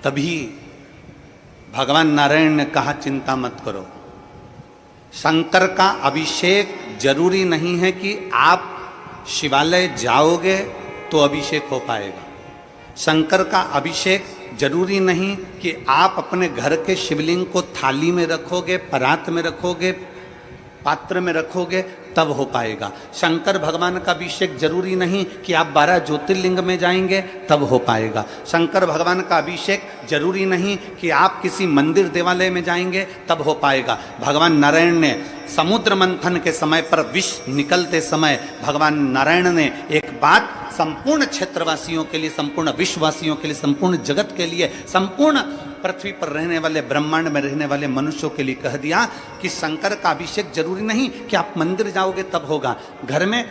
तभी भगवान नारायण ने कहा चिंता मत करो, शंकर का अभिषेक जरूरी नहीं है कि आप शिवालय जाओगे तो अभिषेक हो पाएगा। शंकर का अभिषेक जरूरी नहीं कि आप अपने घर के शिवलिंग को थाली में रखोगे, परात में रखोगे, पात्र में रखोगे तब हो पाएगा। शंकर भगवान का अभिषेक जरूरी नहीं कि आप 12 ज्योतिर्लिंग में जाएंगे तब हो पाएगा। शंकर भगवान का अभिषेक जरूरी नहीं कि आप किसी मंदिर देवालय में जाएंगे तब हो पाएगा। भगवान नारायण ने समुद्र मंथन के समय पर विष निकलते समय भगवान नारायण ने एक बात संपूर्ण क्षेत्रवासियों के लिए, संपूर्ण विश्ववासियों के लिए, संपूर्ण जगत के लिए, संपूर्ण पृथ्वी पर रहने वाले, ब्रह्मांड में रहने वाले मनुष्यों के लिए कह दिया कि शंकर का अभिषेक जरूरी नहीं कि आप मंदिर जाओगे तब होगा, घर में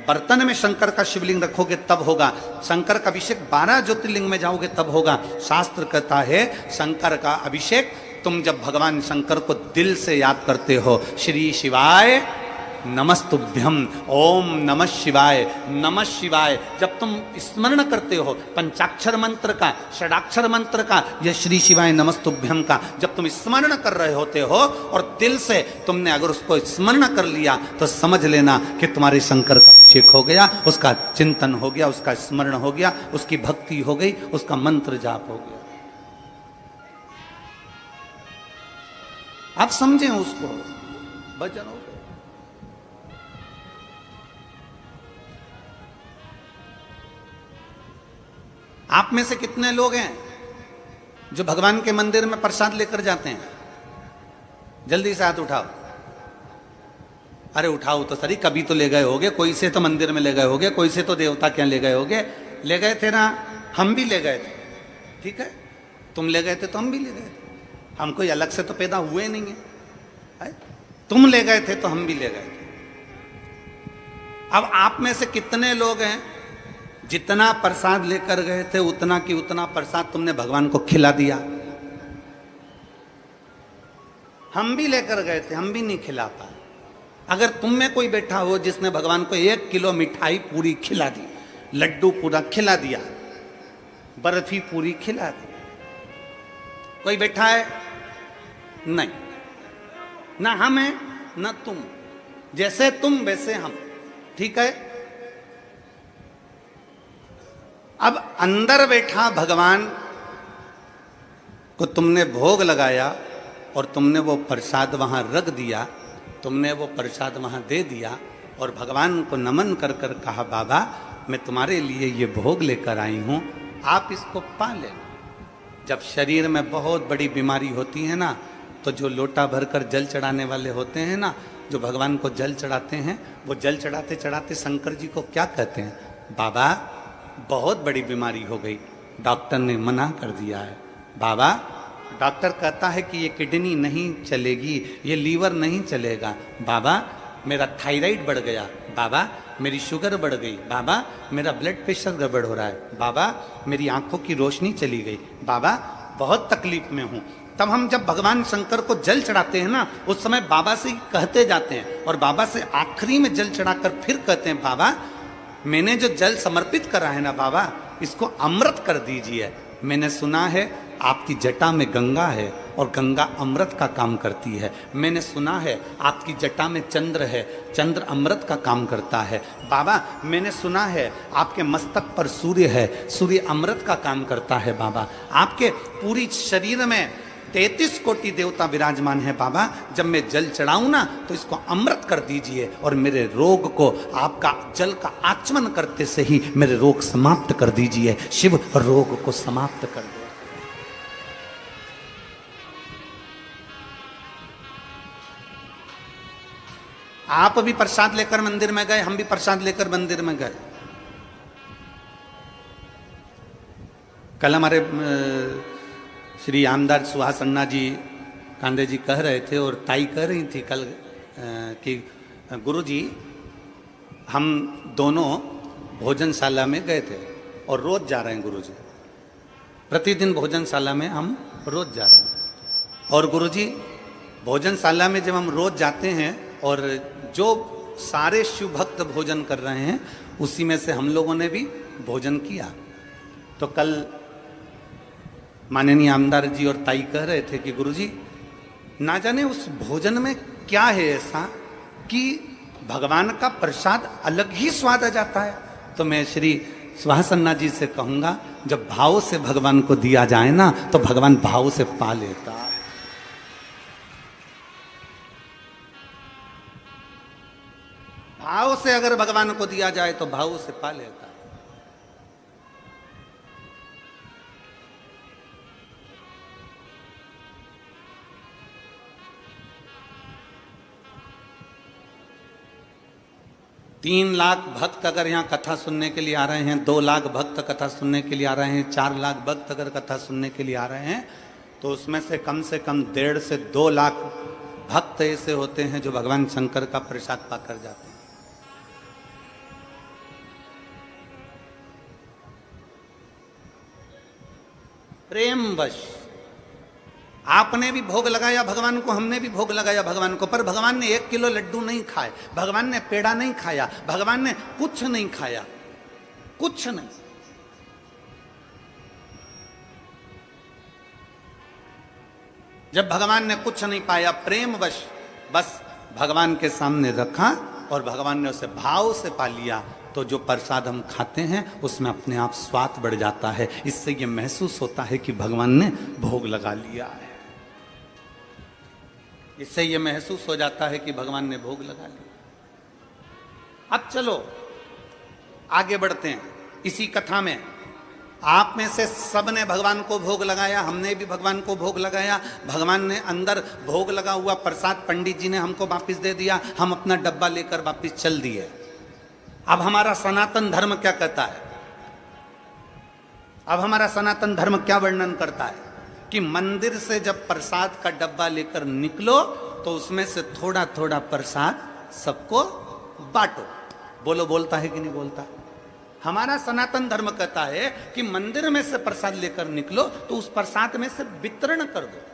बर्तन में शंकर का शिवलिंग रखोगे तब होगा, शंकर का अभिषेक 12 ज्योतिर्लिंग में जाओगे तब होगा। शास्त्र कहता है शंकर का अभिषेक तुम जब भगवान शंकर को दिल से याद करते हो, श्री शिवाय नमस्तुभ्यम, ओम नमः शिवाय, नमः शिवाय, जब तुम स्मरण करते हो पंचाक्षर मंत्र का, षडाक्षर मंत्र का या श्री शिवाय नमस्तुभ्यम का, जब तुम स्मरण कर रहे होते हो और दिल से तुमने अगर उसको स्मरण कर लिया तो समझ लेना कि तुम्हारे शंकर का अभिषेक हो गया, उसका चिंतन हो गया, उसका स्मरण हो गया, उसकी भक्ति हो गई, उसका मंत्र जाप हो गया। आप समझें उसको, भजन हो गया। आप में से कितने लोग हैं जो भगवान के मंदिर में प्रसाद लेकर जाते हैं? जल्दी से हाथ उठाओ। अरे उठाओ तो सही, कभी तो ले गए होगे, कोई से तो मंदिर में ले गए होगे, कोई से तो देवता क्या ले गए होगे। ले गए थे ना, हम भी ले गए थे, ठीक है, तुम ले गए थे तो हम भी ले गए थे, हम कोई अलग से तो पैदा हुए नहीं है। तुम ले गए थे तो हम भी ले गए थे। अब आप में से कितने लोग हैं जितना प्रसाद लेकर गए थे उतना की उतना प्रसाद तुमने भगवान को खिला दिया? हम भी लेकर गए थे, हम भी नहीं खिला पाए। अगर तुम में कोई बैठा हो जिसने भगवान को 1 किलो मिठाई पूरी खिला दी, लड्डू पूरा खिला दिया, बर्फी पूरी खिला दी, कोई बैठा है? नहीं, ना हम है ना तुम, जैसे तुम वैसे हम, ठीक है। अब अंदर बैठा भगवान को तुमने भोग लगाया और तुमने वो प्रसाद वहां रख दिया, तुमने वो प्रसाद वहां दे दिया और भगवान को नमन कर कर कहा बाबा मैं तुम्हारे लिए ये भोग लेकर आई हूं, आप इसको पा लेना। जब शरीर में बहुत बड़ी बीमारी होती है ना, तो जो लोटा भरकर जल चढ़ाने वाले होते हैं ना, जो भगवान को जल चढ़ाते हैं, वो जल चढ़ाते चढ़ाते शंकर जी को क्या कहते हैं? बाबा बहुत बड़ी बीमारी हो गई, डॉक्टर ने मना कर दिया है। बाबा, डॉक्टर कहता है कि ये किडनी नहीं चलेगी, ये लीवर नहीं चलेगा। बाबा मेरा थायराइड बढ़ गया, बाबा मेरी शुगर बढ़ गई, बाबा मेरा ब्लड प्रेशर गड़बड़ हो रहा है, बाबा मेरी आंखों की रोशनी चली गई, बाबा बहुत तकलीफ में हूं। तब हम जब भगवान शंकर को जल चढ़ाते हैं ना, उस समय बाबा से कहते जाते हैं और बाबा से आखिरी में जल चढ़ाकर फिर कहते हैं बाबा मैंने जो जल समर्पित करा है ना बाबा, इसको अमृत कर दीजिए। मैंने सुना है आपकी जटा में गंगा है और गंगा अमृत का काम करती है। मैंने सुना है आपकी जटा में चंद्र है, चंद्र अमृत का काम करता है। बाबा मैंने सुना है आपके मस्तक पर सूर्य है, सूर्य अमृत का काम करता है। बाबा आपके पूरी शरीर में 33 कोटि देवता विराजमान है। बाबा जब मैं जल चढ़ाऊं ना तो इसको अमृत कर दीजिए और मेरे रोग को आपका जल का आचमन करते से ही मेरे रोग समाप्त कर दीजिए। शिव रोग को समाप्त कर दे। आप भी प्रसाद लेकर मंदिर में गए, हम भी प्रसाद लेकर मंदिर में गए। कल हमारे श्री आमदार सुहास अन्ना जी कांदे जी कह रहे थे और ताई कह रही थी कल कि गुरुजी हम दोनों भोजनशाला में गए थे और रोज जा रहे हैं गुरुजी, प्रतिदिन भोजनशाला में हम रोज जा रहे हैं। और गुरुजी भोजनशाला में जब हम रोज जाते हैं और जो सारे शिव भक्त भोजन कर रहे हैं उसी में से हम लोगों ने भी भोजन किया। तो कल माननीय आमदार जी और ताई कह रहे थे कि गुरुजी, ना जाने उस भोजन में क्या है ऐसा कि भगवान का प्रसाद अलग ही स्वाद आ जाता है। तो मैं श्री सुहासन्ना जी से कहूंगा, जब भाव से भगवान को दिया जाए ना तो भगवान भाव से पा लेता है। भाव से अगर भगवान को दिया जाए तो भाव से पा लेता है। 3 लाख भक्त अगर यहाँ कथा सुनने के लिए आ रहे हैं, 2 लाख भक्त कथा सुनने के लिए आ रहे हैं, 4 लाख भक्त अगर कथा सुनने के लिए आ रहे हैं, तो उसमें से कम 1.5 से 2 लाख भक्त ऐसे होते हैं जो भगवान शंकर का प्रसाद पाकर जाते हैं। प्रेमवश आपने भी भोग लगाया भगवान को, हमने भी भोग लगाया भगवान को, पर भगवान ने 1 किलो लड्डू नहीं खाए, भगवान ने पेड़ा नहीं खाया, भगवान ने कुछ नहीं खाया, कुछ नहीं। जब भगवान ने कुछ नहीं पाया, प्रेमवश बस भगवान के सामने रखा और भगवान ने उसे भाव से पा लिया, तो जो प्रसाद हम खाते हैं उसमें अपने आप स्वाद बढ़ जाता है। इससे ये महसूस होता है कि भगवान ने भोग लगा लिया है। इससे ये महसूस हो जाता है कि भगवान ने भोग लगा लिया। अब चलो आगे बढ़ते हैं। इसी कथा में आप में से सब ने भगवान को भोग लगाया, हमने भी भगवान को भोग लगाया। भगवान ने अंदर भोग लगा हुआ प्रसाद पंडित जी ने हमको वापस दे दिया, हम अपना डब्बा लेकर वापस चल दिए। अब हमारा सनातन धर्म क्या कहता है? अब हमारा सनातन धर्म क्या वर्णन करता है कि मंदिर से जब प्रसाद का डब्बा लेकर निकलो तो उसमें से थोड़ा थोड़ा प्रसाद सबको बांटो। बोलो, बोलता है कि नहीं बोलता? हमारा सनातन धर्म कहता है कि मंदिर में से प्रसाद लेकर निकलो तो उस प्रसाद में से वितरण कर दो।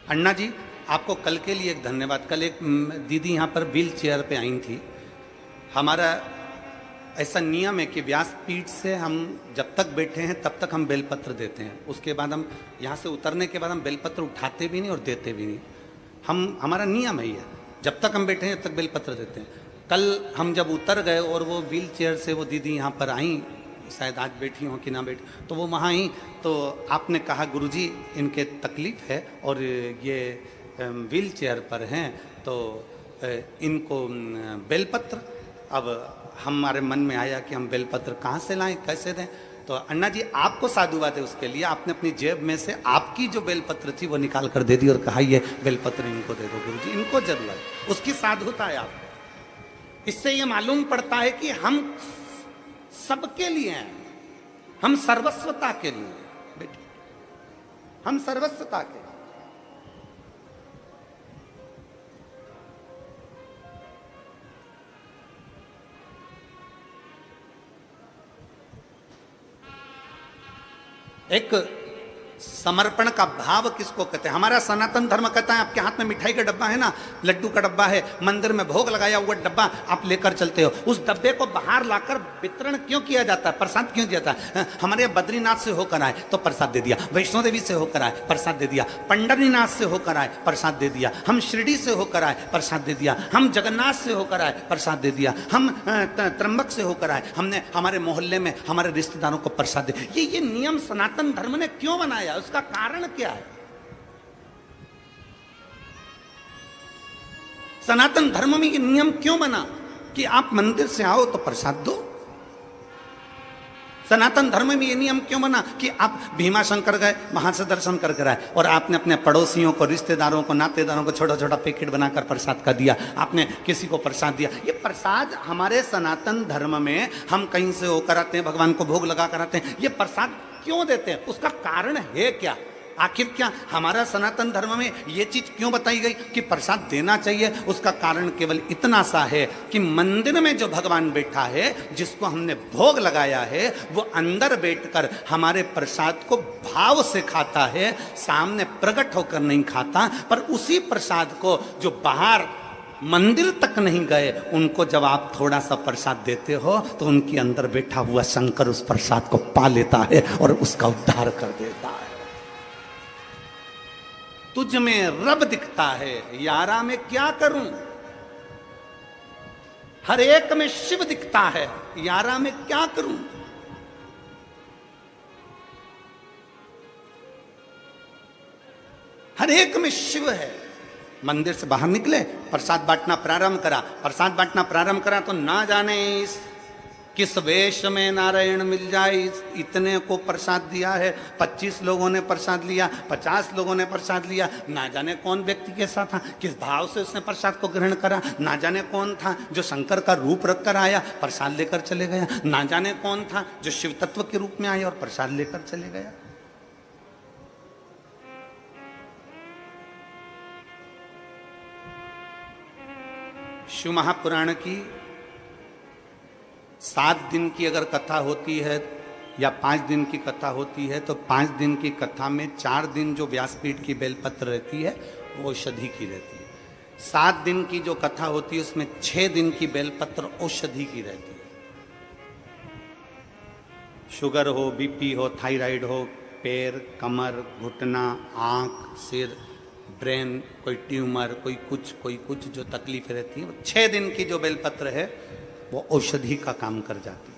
अन्ना जी, आपको कल के लिए एक धन्यवाद। कल एक दीदी यहाँ पर व्हील चेयर पे आई थी। हमारा ऐसा नियम है कि व्यासपीठ से हम जब तक बैठे हैं तब तक हम बेलपत्र देते हैं, उसके बाद हम यहाँ से उतरने के बाद हम बेलपत्र उठाते भी नहीं और देते भी नहीं। हमारा नियम है ये, जब तक हम बैठे हैं तब तक बेलपत्र देते हैं। कल हम जब उतर गए और वो व्हील चेयर से वो दीदी यहाँ पर आई, शायद आज बैठी हो कि ना बैठी, तो वो वहाँ आई तो आपने कहा गुरुजी इनके तकलीफ है और ये व्हील चेयर पर हैं तो इनको बेलपत्र। अब हमारे मन में आया कि हम बेलपत्र कहाँ से लाएं, कैसे दें? तो अन्ना जी आपको साधुवाद है उसके लिए। आपने अपनी जेब में से आपकी जो बेलपत्र थी वो निकाल कर दे दी और कहा ये बेलपत्र इनको दे दो गुरुजी, इनको जरूरत है। उसकी साधुता है आपको। इससे ये मालूम पड़ता है कि हम सबके लिए हैं, हम सर्वस्वता के लिए बेटे, हम सर्वस्वता के। एक समर्पण का भाव किसको कहते हैं? हमारा सनातन धर्म कहता है आपके हाथ में मिठाई का डब्बा है ना, लड्डू का डब्बा है, मंदिर में भोग लगाया हुआ डब्बा आप लेकर चलते हो, उस डब्बे को बाहर लाकर वितरण क्यों किया जाता है, प्रसाद क्यों दिया जाता है? हमारे बद्रीनाथ से होकर आए तो प्रसाद दे दिया, वैष्णो देवी से होकर आए प्रसाद दे दिया, पंडरीनाथ से होकर आए प्रसाद दे दिया, हम शिरडी से होकर आए प्रसाद दे दिया, हम जगन्नाथ से होकर आए प्रसाद दे दिया, हम त्र्यंबक से होकर आए, हमने हमारे मोहल्ले में हमारे रिश्तेदारों को प्रसाद दे। ये नियम सनातन धर्म ने क्यों बनाया? उसका कारण क्या है? सनातन धर्म में ये नियम क्यों बना कि आप मंदिर से आओ तो प्रसाद दो? सनातन धर्म में ये नियम क्यों बना कि आप भीमा शंकर गए, वहां से दर्शन कर आए और आपने अपने पड़ोसियों को, रिश्तेदारों को, नातेदारों को छोटा छोटा पैकेट बनाकर प्रसाद का दिया, आपने किसी को प्रसाद दिया? ये प्रसाद हमारे सनातन धर्म में हम कहीं से होकर आते हैं, भगवान को भोग लगा कर आते हैं, ये प्रसाद क्यों देते हैं? उसका कारण है क्या? आखिर क्या हमारा सनातन धर्म में ये चीज क्यों बताई गई कि प्रसाद देना चाहिए? उसका कारण केवल इतना सा है कि मंदिर में जो भगवान बैठा है, जिसको हमने भोग लगाया है, वो अंदर बैठकर हमारे प्रसाद को भाव से खाता है, सामने प्रकट होकर नहीं खाता। पर उसी प्रसाद को जो बाहर मंदिर तक नहीं गए, उनको जब आप थोड़ा सा प्रसाद देते हो तो उनके अंदर बैठा हुआ शंकर उस प्रसाद को पा लेता है और उसका उद्धार कर देता है। तुझ में रब दिखता है, यारा मैं क्या करूं? हर एक में शिव दिखता है, यारा मैं क्या करूं? हर एक में शिव है। मंदिर से बाहर निकले, प्रसाद बांटना प्रारंभ करा, प्रसाद बांटना प्रारंभ करा तो ना जाने किस वेश में नारायण मिल जाए। इतने को प्रसाद दिया है, 25 लोगों ने प्रसाद लिया, 50 लोगों ने प्रसाद लिया, ना जाने कौन व्यक्ति के साथ था, किस भाव से उसने प्रसाद को ग्रहण करा। ना जाने कौन था जो शंकर का रूप रखकर आया, प्रसाद लेकर चले गया। ना जाने कौन था जो शिव तत्व के रूप में आया और प्रसाद लेकर चले गया। शिव महापुराण की 7 दिन की अगर कथा होती है या 5 दिन की कथा होती है, तो 5 दिन की कथा में 4 दिन जो व्यासपीठ की बेलपत्र रहती है वो औषधि की रहती है। 7 दिन की जो कथा होती है उसमें 6 दिन की बेलपत्र औषधि की रहती है। शुगर हो, बीपी हो, थायराइड हो, पैर, कमर, घुटना, आंख, सिर, ब्रेन, कोई ट्यूमर, कोई कुछ जो तकलीफ रहती है, 6 दिन की जो बेलपत्र है वो औषधि का काम कर जाती है।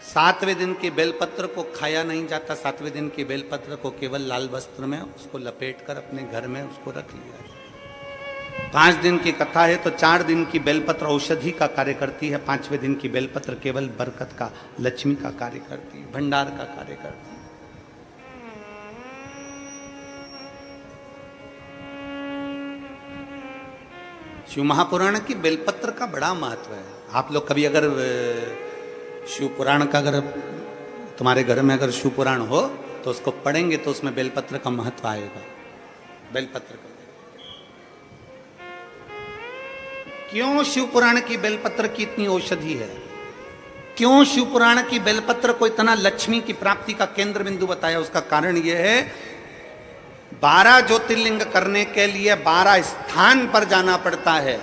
7वें दिन की बेलपत्र को खाया नहीं जाता। 7वें दिन की बेलपत्र को केवल लाल वस्त्र में उसको लपेट कर अपने घर में उसको रख लिया जाता। 5 दिन की कथा है तो 4 दिन की बेलपत्र औषधि का कार्य करती है। 5वें दिन की बेलपत्र केवल बरकत का, लक्ष्मी का कार्य करती है, भंडार का कार्य करती है। शिव महापुराण की बेलपत्र का बड़ा महत्व है। आप लोग कभी अगर शिव पुराण का अगर तुम्हारे घर में अगर शिव पुराण हो तो उसको पढ़ेंगे तो उसमें बेलपत्र का महत्व आएगा। बेलपत्र का क्यों शिव पुराण की बेलपत्र की इतनी औषधि है? क्यों शिव पुराण की बेलपत्र को इतना लक्ष्मी की प्राप्ति का केंद्र बिंदु बताया? उसका कारण यह है, 12 ज्योतिर्लिंग करने के लिए 12 स्थान पर जाना पड़ता है।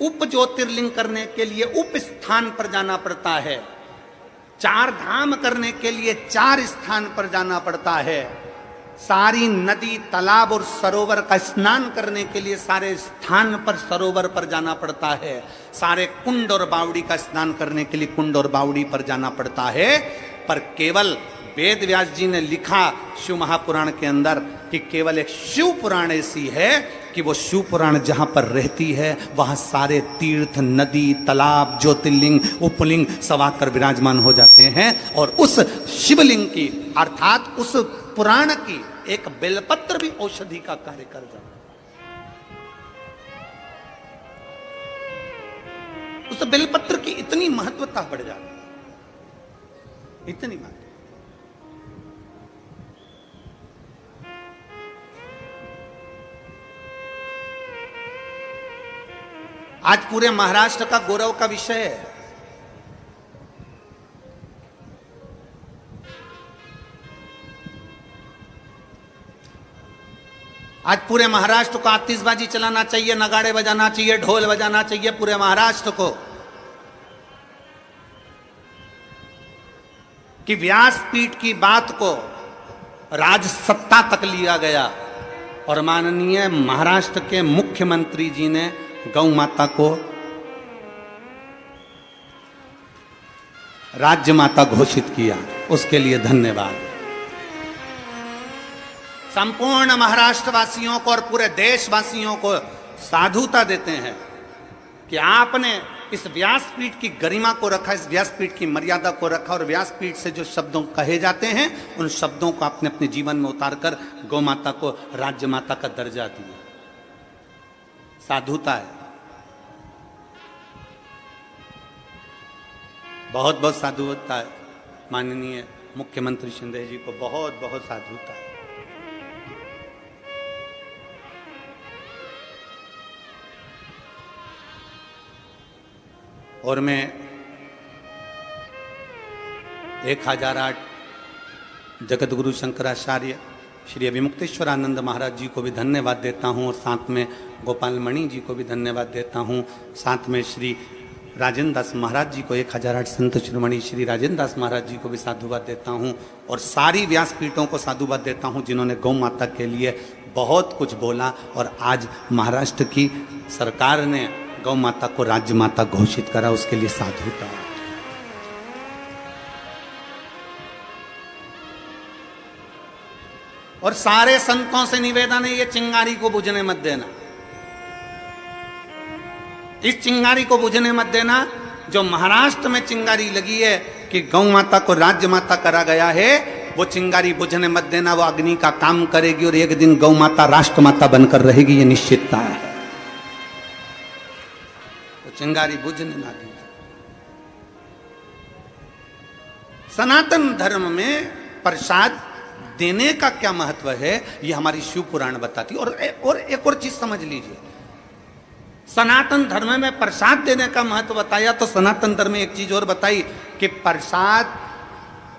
उप ज्योतिर्लिंग करने के लिए उप स्थान पर जाना पड़ता है। 4 धाम करने के लिए 4 स्थान पर जाना पड़ता है। सारी नदी, तालाब और सरोवर का स्नान करने के लिए सारे स्थान पर, सरोवर पर जाना पड़ता है। सारे कुंड और बावड़ी का स्नान करने के लिए कुंड और बावड़ी पर जाना पड़ता है। पर केवल वेद व्यास जी ने लिखा शिव महापुराण के अंदर कि केवल एक शिव पुराण ऐसी है कि वो शिव पुराण जहां पर रहती है वहां सारे तीर्थ, नदी, तालाब, ज्योतिर्लिंग, उपलिंग सब आकर विराजमान हो जाते हैं। और उस शिवलिंग की अर्थात उस पुराण की एक बेलपत्र भी औषधि का कार्य कर जाता है। उस बेलपत्र की इतनी महत्वता बढ़ जाती है, इतनी महत्व। आज पूरे महाराष्ट्र का गौरव का विषय है। आज पूरे महाराष्ट्र को आतिशबाजी चलाना चाहिए, नगाड़े बजाना चाहिए, ढोल बजाना चाहिए पूरे महाराष्ट्र को कि व्यासपीठ की बात को राजसत्ता तक लिया गया और माननीय महाराष्ट्र के मुख्यमंत्री जी ने गौ माता को राज्य माता घोषित किया। उसके लिए धन्यवाद। संपूर्ण महाराष्ट्रवासियों को और पूरे देशवासियों को साधुता देते हैं कि आपने इस व्यासपीठ की गरिमा को रखा, इस व्यासपीठ की मर्यादा को रखा और व्यासपीठ से जो शब्दों कहे जाते हैं उन शब्दों को आपने अपने जीवन में उतारकर गौ माता को राज्य माता का दर्जा दिया। साधुता है। बहुत बहुत साधुता है माननीय मुख्यमंत्री शिंदे जी को बहुत बहुत साधुता है। और मैं 1008 जगत गुरु शंकराचार्य श्री अभिमुक्तेश्वरानंद महाराज जी को भी धन्यवाद देता हूँ, और साथ में गोपाल मणि जी को भी धन्यवाद देता हूँ। साथ में श्री राजेंद्र दास महाराज जी को 1008 संत शिरोमणि श्री राजेंद्र दास महाराज जी को भी साधुवाद देता हूँ, और सारी व्यासपीठों को साधुवाद देता हूँ जिन्होंने गौ माता के लिए बहुत कुछ बोला। और आज महाराष्ट्र की सरकार ने गौ माता को राज्य माता घोषित करा, उसके लिए साधुता। और सारे संतों से निवेदन है, ये चिंगारी को बुझने मत देना, इस चिंगारी को बुझने मत देना। जो महाराष्ट्र में चिंगारी लगी है कि गौ माता को राज्य माता करा गया है, वो चिंगारी बुझने मत देना। वो अग्नि का काम करेगी और एक दिन गौ माता राष्ट्र माता बनकर रहेगी, ये निश्चितता है। तो चिंगारी बुझने ना दीजिए। सनातन धर्म में प्रसाद देने का क्या महत्व है, ये हमारी शिव पुराण बताती। और एक और चीज समझ लीजिए, सनातन धर्म में प्रसाद देने का महत्व बताया, तो सनातन धर्म में एक चीज और बताई कि प्रसाद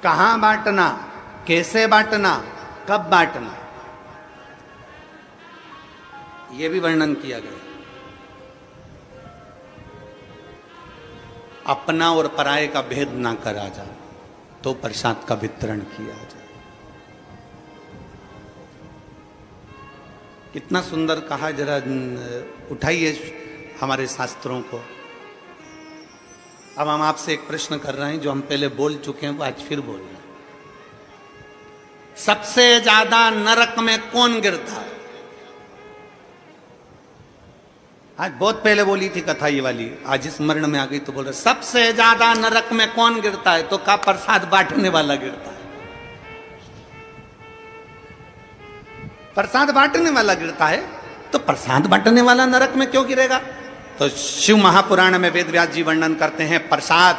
कहां बांटना, कैसे बांटना, कब बांटना, यह भी वर्णन किया गया। अपना और पराये का भेद ना करा जाए तो प्रसाद का वितरण किया जाए। कितना सुंदर कहा, जरा उठाइए हमारे शास्त्रों को। अब हम आपसे एक प्रश्न कर रहे हैं जो हम पहले बोल चुके हैं, वो आज फिर बोल रहे हैं। सबसे ज्यादा नरक में कौन गिरता है? आज बहुत पहले बोली थी कथा ये वाली, आज स्मरण में आ गई तो बोल रहे सबसे ज्यादा नरक में कौन गिरता है, तो का प्रसाद बांटने वाला गिरता है। प्रसाद बांटने वाला गिरता है, तो प्रसाद बांटने वाला नरक में क्यों गिरेगा? तो शिव महापुराण में वेद व्यास जी वर्णन करते हैं, प्रसाद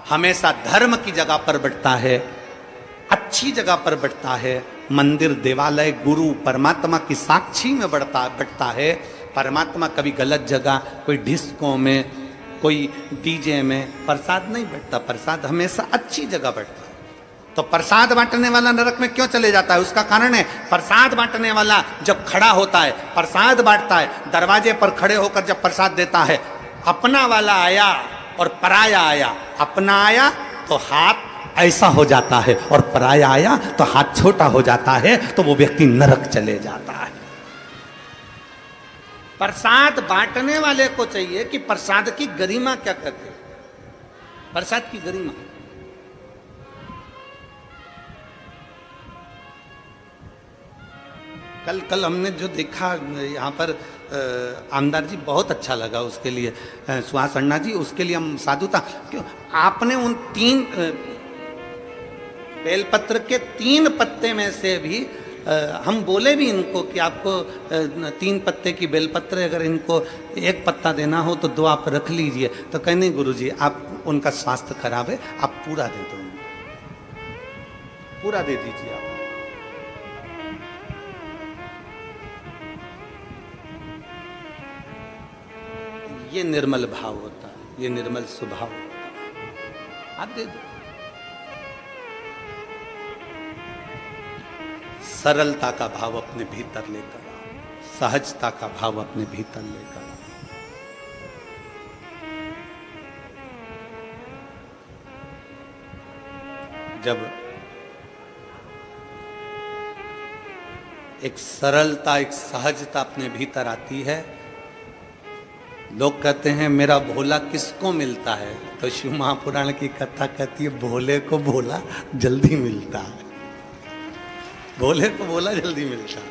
हमेशा धर्म की जगह पर बढ़ता है, अच्छी जगह पर बढ़ता है। मंदिर, देवालय, गुरु, परमात्मा की साक्षी में बढ़ता है। परमात्मा कभी गलत जगह, कोई डिस्को में, कोई डीजे में प्रसाद नहीं बढ़ता। प्रसाद हमेशा अच्छी जगह बढ़ता है। तो प्रसाद बांटने वाला नरक में क्यों चले जाता है? उसका कारण है, प्रसाद बांटने वाला जब खड़ा होता है, प्रसाद बांटता है, दरवाजे पर खड़े होकर जब प्रसाद देता है, अपना वाला आया और पराया आया। अपना आया तो हाथ ऐसा हो जाता है, और पराया आया तो हाथ छोटा हो जाता है, तो वो व्यक्ति नरक चले जाता है। प्रसाद बांटने वाले को चाहिए कि प्रसाद की गरिमा क्या कहते हैं, प्रसाद की गरिमा। कल हमने जो देखा यहाँ पर आमदार जी, बहुत अच्छा लगा, उसके लिए सुहास अन्ना जी, उसके लिए हम साधुता। क्यों आपने उन 3 बेलपत्र के 3 पत्ते में से भी हम बोले भी इनको कि आपको 3 पत्ते की बेलपत्र, अगर इनको 1 पत्ता देना हो तो 2 आप रख लीजिए। तो कहने गुरु जी आप, उनका स्वास्थ्य खराब है, आप पूरा दे दो, पूरा दे दीजिए आप। ये निर्मल भाव होता है, ये निर्मल स्वभाव होता है, आप दे दो। सरलता का भाव अपने भीतर लेकर आओ, सहजता का भाव अपने भीतर लेकर आओ। जब एक सरलता, एक सहजता अपने भीतर आती है, लोग कहते हैं मेरा भोला किसको मिलता है, तो शिव महापुराण की कथा कहती है भोले को भोला जल्दी मिलता है, भोले को भोला जल्दी मिलता है।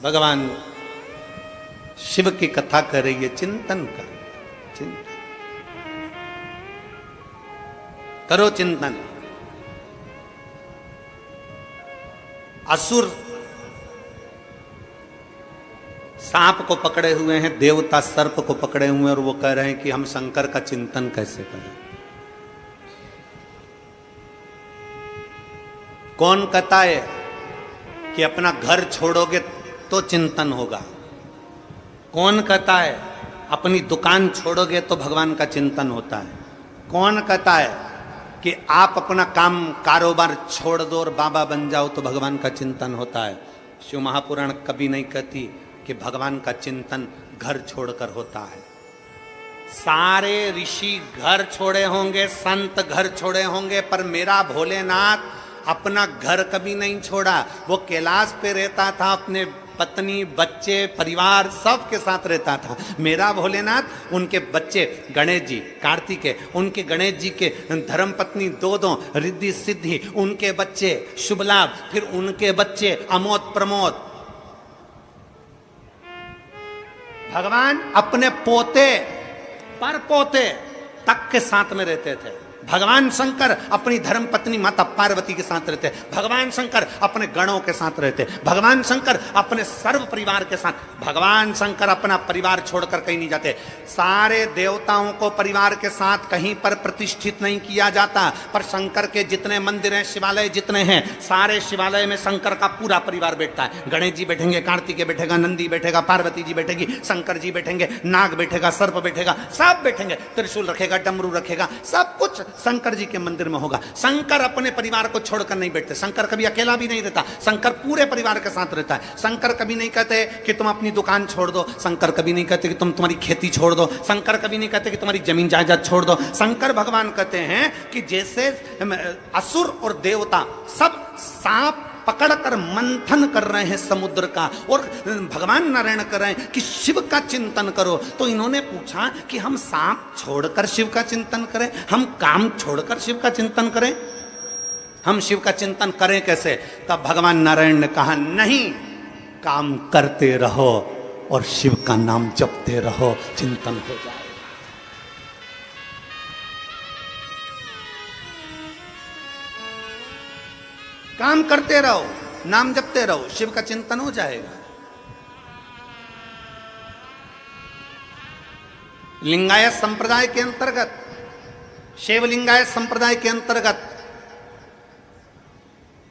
भगवान शिव की कथा कर रही है, चिंतन कर, चिंतन। करो चिंतन। असुर सांप को पकड़े हुए हैं, देवता सर्प को पकड़े हुए हैं, और वो कह रहे हैं कि हम शंकर का चिंतन कैसे करें। कौन कहता है कि अपना घर छोड़ोगे तो चिंतन होगा? कौन कहता है अपनी दुकान छोड़ोगे तो भगवान का चिंतन होता है? कौन कहता है कि आप अपना काम कारोबार छोड़ दो और बाबा बन जाओ तो भगवान का चिंतन होता है? शिव महापुराण कभी नहीं कहती कि भगवान का चिंतन घर छोड़कर होता है। सारे ऋषि घर छोड़े होंगे, संत घर छोड़े होंगे, पर मेरा भोलेनाथ अपना घर कभी नहीं छोड़ा। वो कैलाश पे रहता था, अपने पत्नी बच्चे परिवार सब के साथ रहता था। मेरा भोलेनाथ उनके बच्चे गणेश जी कार्तिकेय, उनके गणेश जी के धर्म पत्नी दो रिद्धि सिद्धि, उनके बच्चे शुभ लाभ, फिर उनके बच्चे अमोद प्रमोद। भगवान अपने पोते पर पोते तक के साथ में रहते थे। भगवान शंकर अपनी धर्म पत्नी माता पार्वती के साथ रहते, भगवान शंकर अपने गणों के साथ रहते, भगवान शंकर अपने सर्व परिवार के साथ। भगवान शंकर अपना परिवार छोड़कर कहीं नहीं जाते। सारे देवताओं को परिवार के साथ कहीं पर प्रतिष्ठित नहीं किया जाता, पर शंकर के जितने मंदिर हैं, शिवालय जितने हैं, सारे शिवालय में शंकर का पूरा परिवार बैठता है। गणेश जी बैठेंगे, कार्तिकेय बैठेगा, नंदी बैठेगा, पार्वती जी बैठेगी, शंकर जी बैठेंगे, नाग बैठेगा, सर्प बैठेगा, सब बैठेंगे, त्रिशूल रखेगा, डमरू रखेगा, सब कुछ शंकर जी के मंदिर में होगा। शंकर अपने परिवार को छोड़कर नहीं बैठते। शंकर कभी अकेला भी नहीं रहता, शंकर पूरे परिवार के साथ रहता है। शंकर कभी नहीं कहते कि तुम अपनी दुकान छोड़ दो, शंकर कभी नहीं कहते कि तुम तुम्हारी खेती छोड़ दो, शंकर कभी नहीं कहते कि तुम्हारी जमीन जायदाद छोड़ दो। शंकर भगवान कहते हैं कि जैसे असुर और देवता सब सांप पकड़कर मंथन कर रहे हैं समुद्र का, और भगवान नारायण कर रहे हैं कि शिव का चिंतन करो, तो इन्होंने पूछा कि हम सांप छोड़कर शिव का चिंतन करें, हम काम छोड़कर शिव का चिंतन करें, हम शिव का चिंतन करें कैसे? तब भगवान नारायण ने कहा नहीं, काम करते रहो और शिव का नाम जपते रहो, चिंतन हो जाए। काम करते रहो, नाम जपते रहो, शिव का चिंतन हो जाएगा। लिंगायत संप्रदाय के अंतर्गत, शैव लिंगायत संप्रदाय के अंतर्गत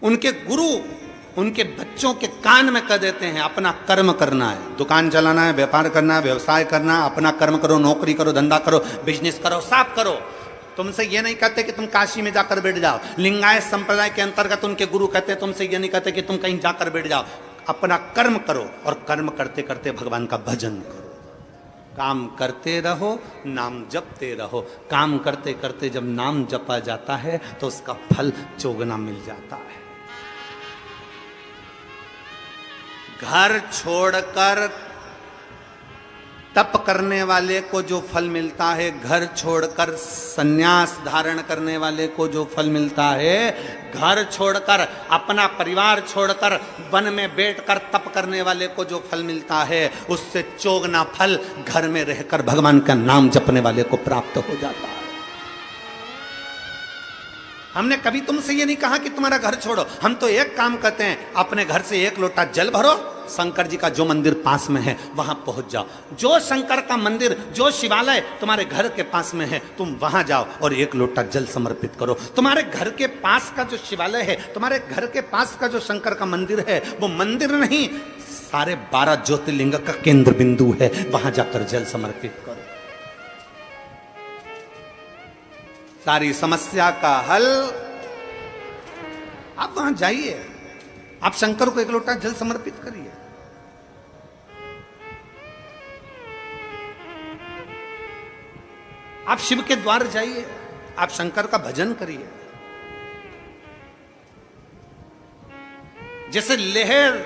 उनके गुरु उनके बच्चों के कान में कह देते हैं अपना कर्म करना है, दुकान चलाना है, व्यापार करना है, व्यवसाय करना है, अपना कर्म करो, नौकरी करो, धंधा करो, बिजनेस करो, सब करो। तुमसे ये नहीं कहते कि तुम काशी में जाकर बैठ जाओ। लिंगायत संप्रदाय के अंतर्गत उनके गुरु कहते हैं तुमसे ये नहीं कहते कि तुम कहीं जाकर बैठ जाओ, अपना कर्म करो, और कर्म करते करते भगवान का भजन करो। काम करते रहो, नाम जपते रहो। काम करते करते जब नाम जपा जाता है तो उसका फल चौगुना मिल जाता है। घर छोड़कर तप करने वाले को जो फल मिलता है, घर छोड़कर सन्यास धारण करने वाले को जो फल मिलता है, घर छोड़कर अपना परिवार छोड़कर वन में बैठकर तप करने वाले को जो फल मिलता है, उससे चौगुना फल घर में रहकर भगवान का नाम जपने वाले को प्राप्त हो जाता है। हमने कभी तुमसे ये नहीं कहा कि तुम्हारा घर छोड़ो, हम तो एक काम करते हैं, अपने घर से एक लोटा जल भरो, शंकर जी का जो मंदिर पास में है वहां पहुंच जाओ। जो शंकर का मंदिर, जो शिवालय तुम्हारे घर के पास में है, तुम वहां जाओ और एक लोटा जल समर्पित करो। तुम्हारे घर के पास का जो शिवालय है, तुम्हारे घर के पास का जो शंकर का मंदिर है, वो मंदिर नहीं, सारे 12 ज्योतिर्लिंग का केंद्र बिंदु है, वहां जाकर जल समर्पित करो। सारी समस्या का हल। आप वहां जाइए, आप शंकर को एक लोटा जल समर्पित करिए। आप शिव के द्वार जाइए, आप शंकर का भजन करिए। जैसे लहर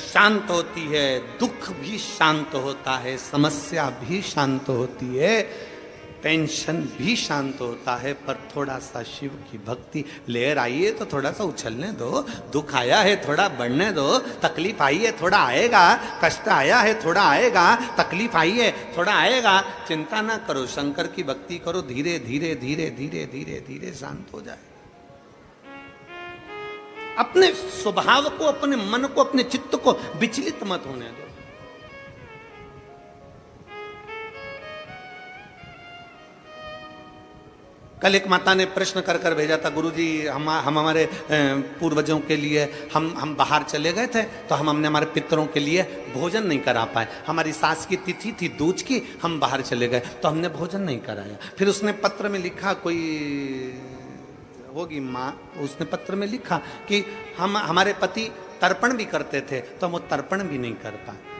शांत होती है, दुख भी शांत होता है, समस्या भी शांत होती है, टेंशन भी शांत होता है, पर थोड़ा सा शिव की भक्ति, लहर आई है तो थोड़ा सा उछलने दो, दुख आया है थोड़ा बढ़ने दो, तकलीफ आई है थोड़ा आएगा, कष्ट आया है थोड़ा आएगा, तकलीफ आई है थोड़ा आएगा, चिंता ना करो, शंकर की भक्ति करो, धीरे धीरे धीरे धीरे धीरे धीरे शांत हो जाए। अपने स्वभाव को, अपने मन को, अपने चित्त को विचलित मत होने दो। कल एक माता ने प्रश्न कर कर भेजा था, गुरुजी हम हमारे पूर्वजों के लिए हम बाहर चले गए थे तो हमने हमारे पितरों के लिए भोजन नहीं करा पाए। हमारी सास की तिथि थी दूज की, हम बाहर चले गए तो हमने भोजन नहीं कराया। फिर उसने पत्र में लिखा, कोई होगी माँ, उसने पत्र में लिखा कि हमारे पति तर्पण भी करते थे तो हम वो तर्पण भी नहीं कर पाए।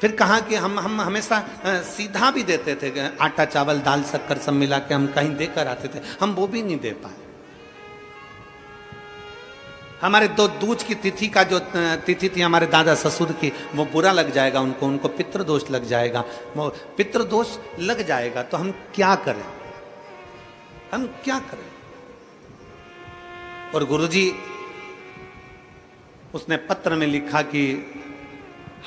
फिर कहा कि हम हमेशा सीधा भी देते थे, आटा चावल दाल शक्कर सब मिला के हम कहीं देकर आते थे, हम वो भी नहीं दे पाए। हमारे दो दूज की तिथि का जो तिथि थी हमारे दादा ससुर की, वो बुरा लग जाएगा उनको पितृदोष लग जाएगा, वो पितृदोष लग जाएगा तो हम क्या करें, हम क्या करें। और गुरुजी उसने पत्र में लिखा कि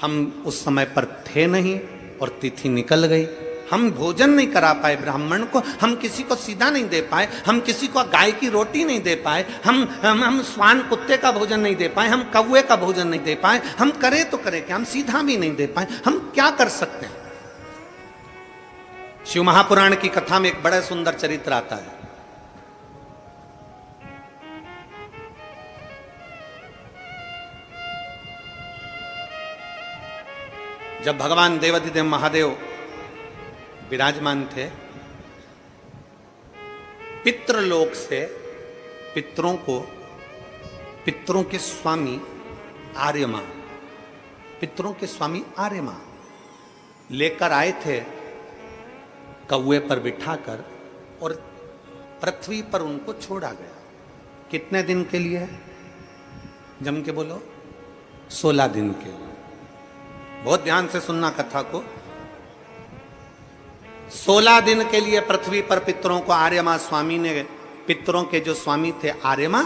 हम उस समय पर थे नहीं और तिथि निकल गई, हम भोजन नहीं करा पाए ब्राह्मण को, हम किसी को सीधा नहीं दे पाए, हम किसी को गाय की रोटी नहीं दे पाए, हम स्वान कुत्ते का भोजन नहीं दे पाए, हम कौवे का भोजन नहीं दे पाए, हम करे तो करे क्या, हम सीधा भी नहीं दे पाए, हम क्या कर सकते हैं। शिव महापुराण की कथा में एक बड़ा सुंदर चरित्र आता है। जब भगवान देवाधिदेव महादेव विराजमान थे, पितृलोक से पितरों के स्वामी आर्यमा, पितरों के स्वामी आर्यमा लेकर आए थे कौवे पर बिठाकर और पृथ्वी पर उनको छोड़ा गया। कितने दिन के लिए? जम के बोलो, 16 दिन के लिए। बहुत ध्यान से सुनना कथा को। 16 दिन के लिए पृथ्वी पर पितरों को आर्यमा स्वामी ने, पितरों के जो स्वामी थे आर्यमा,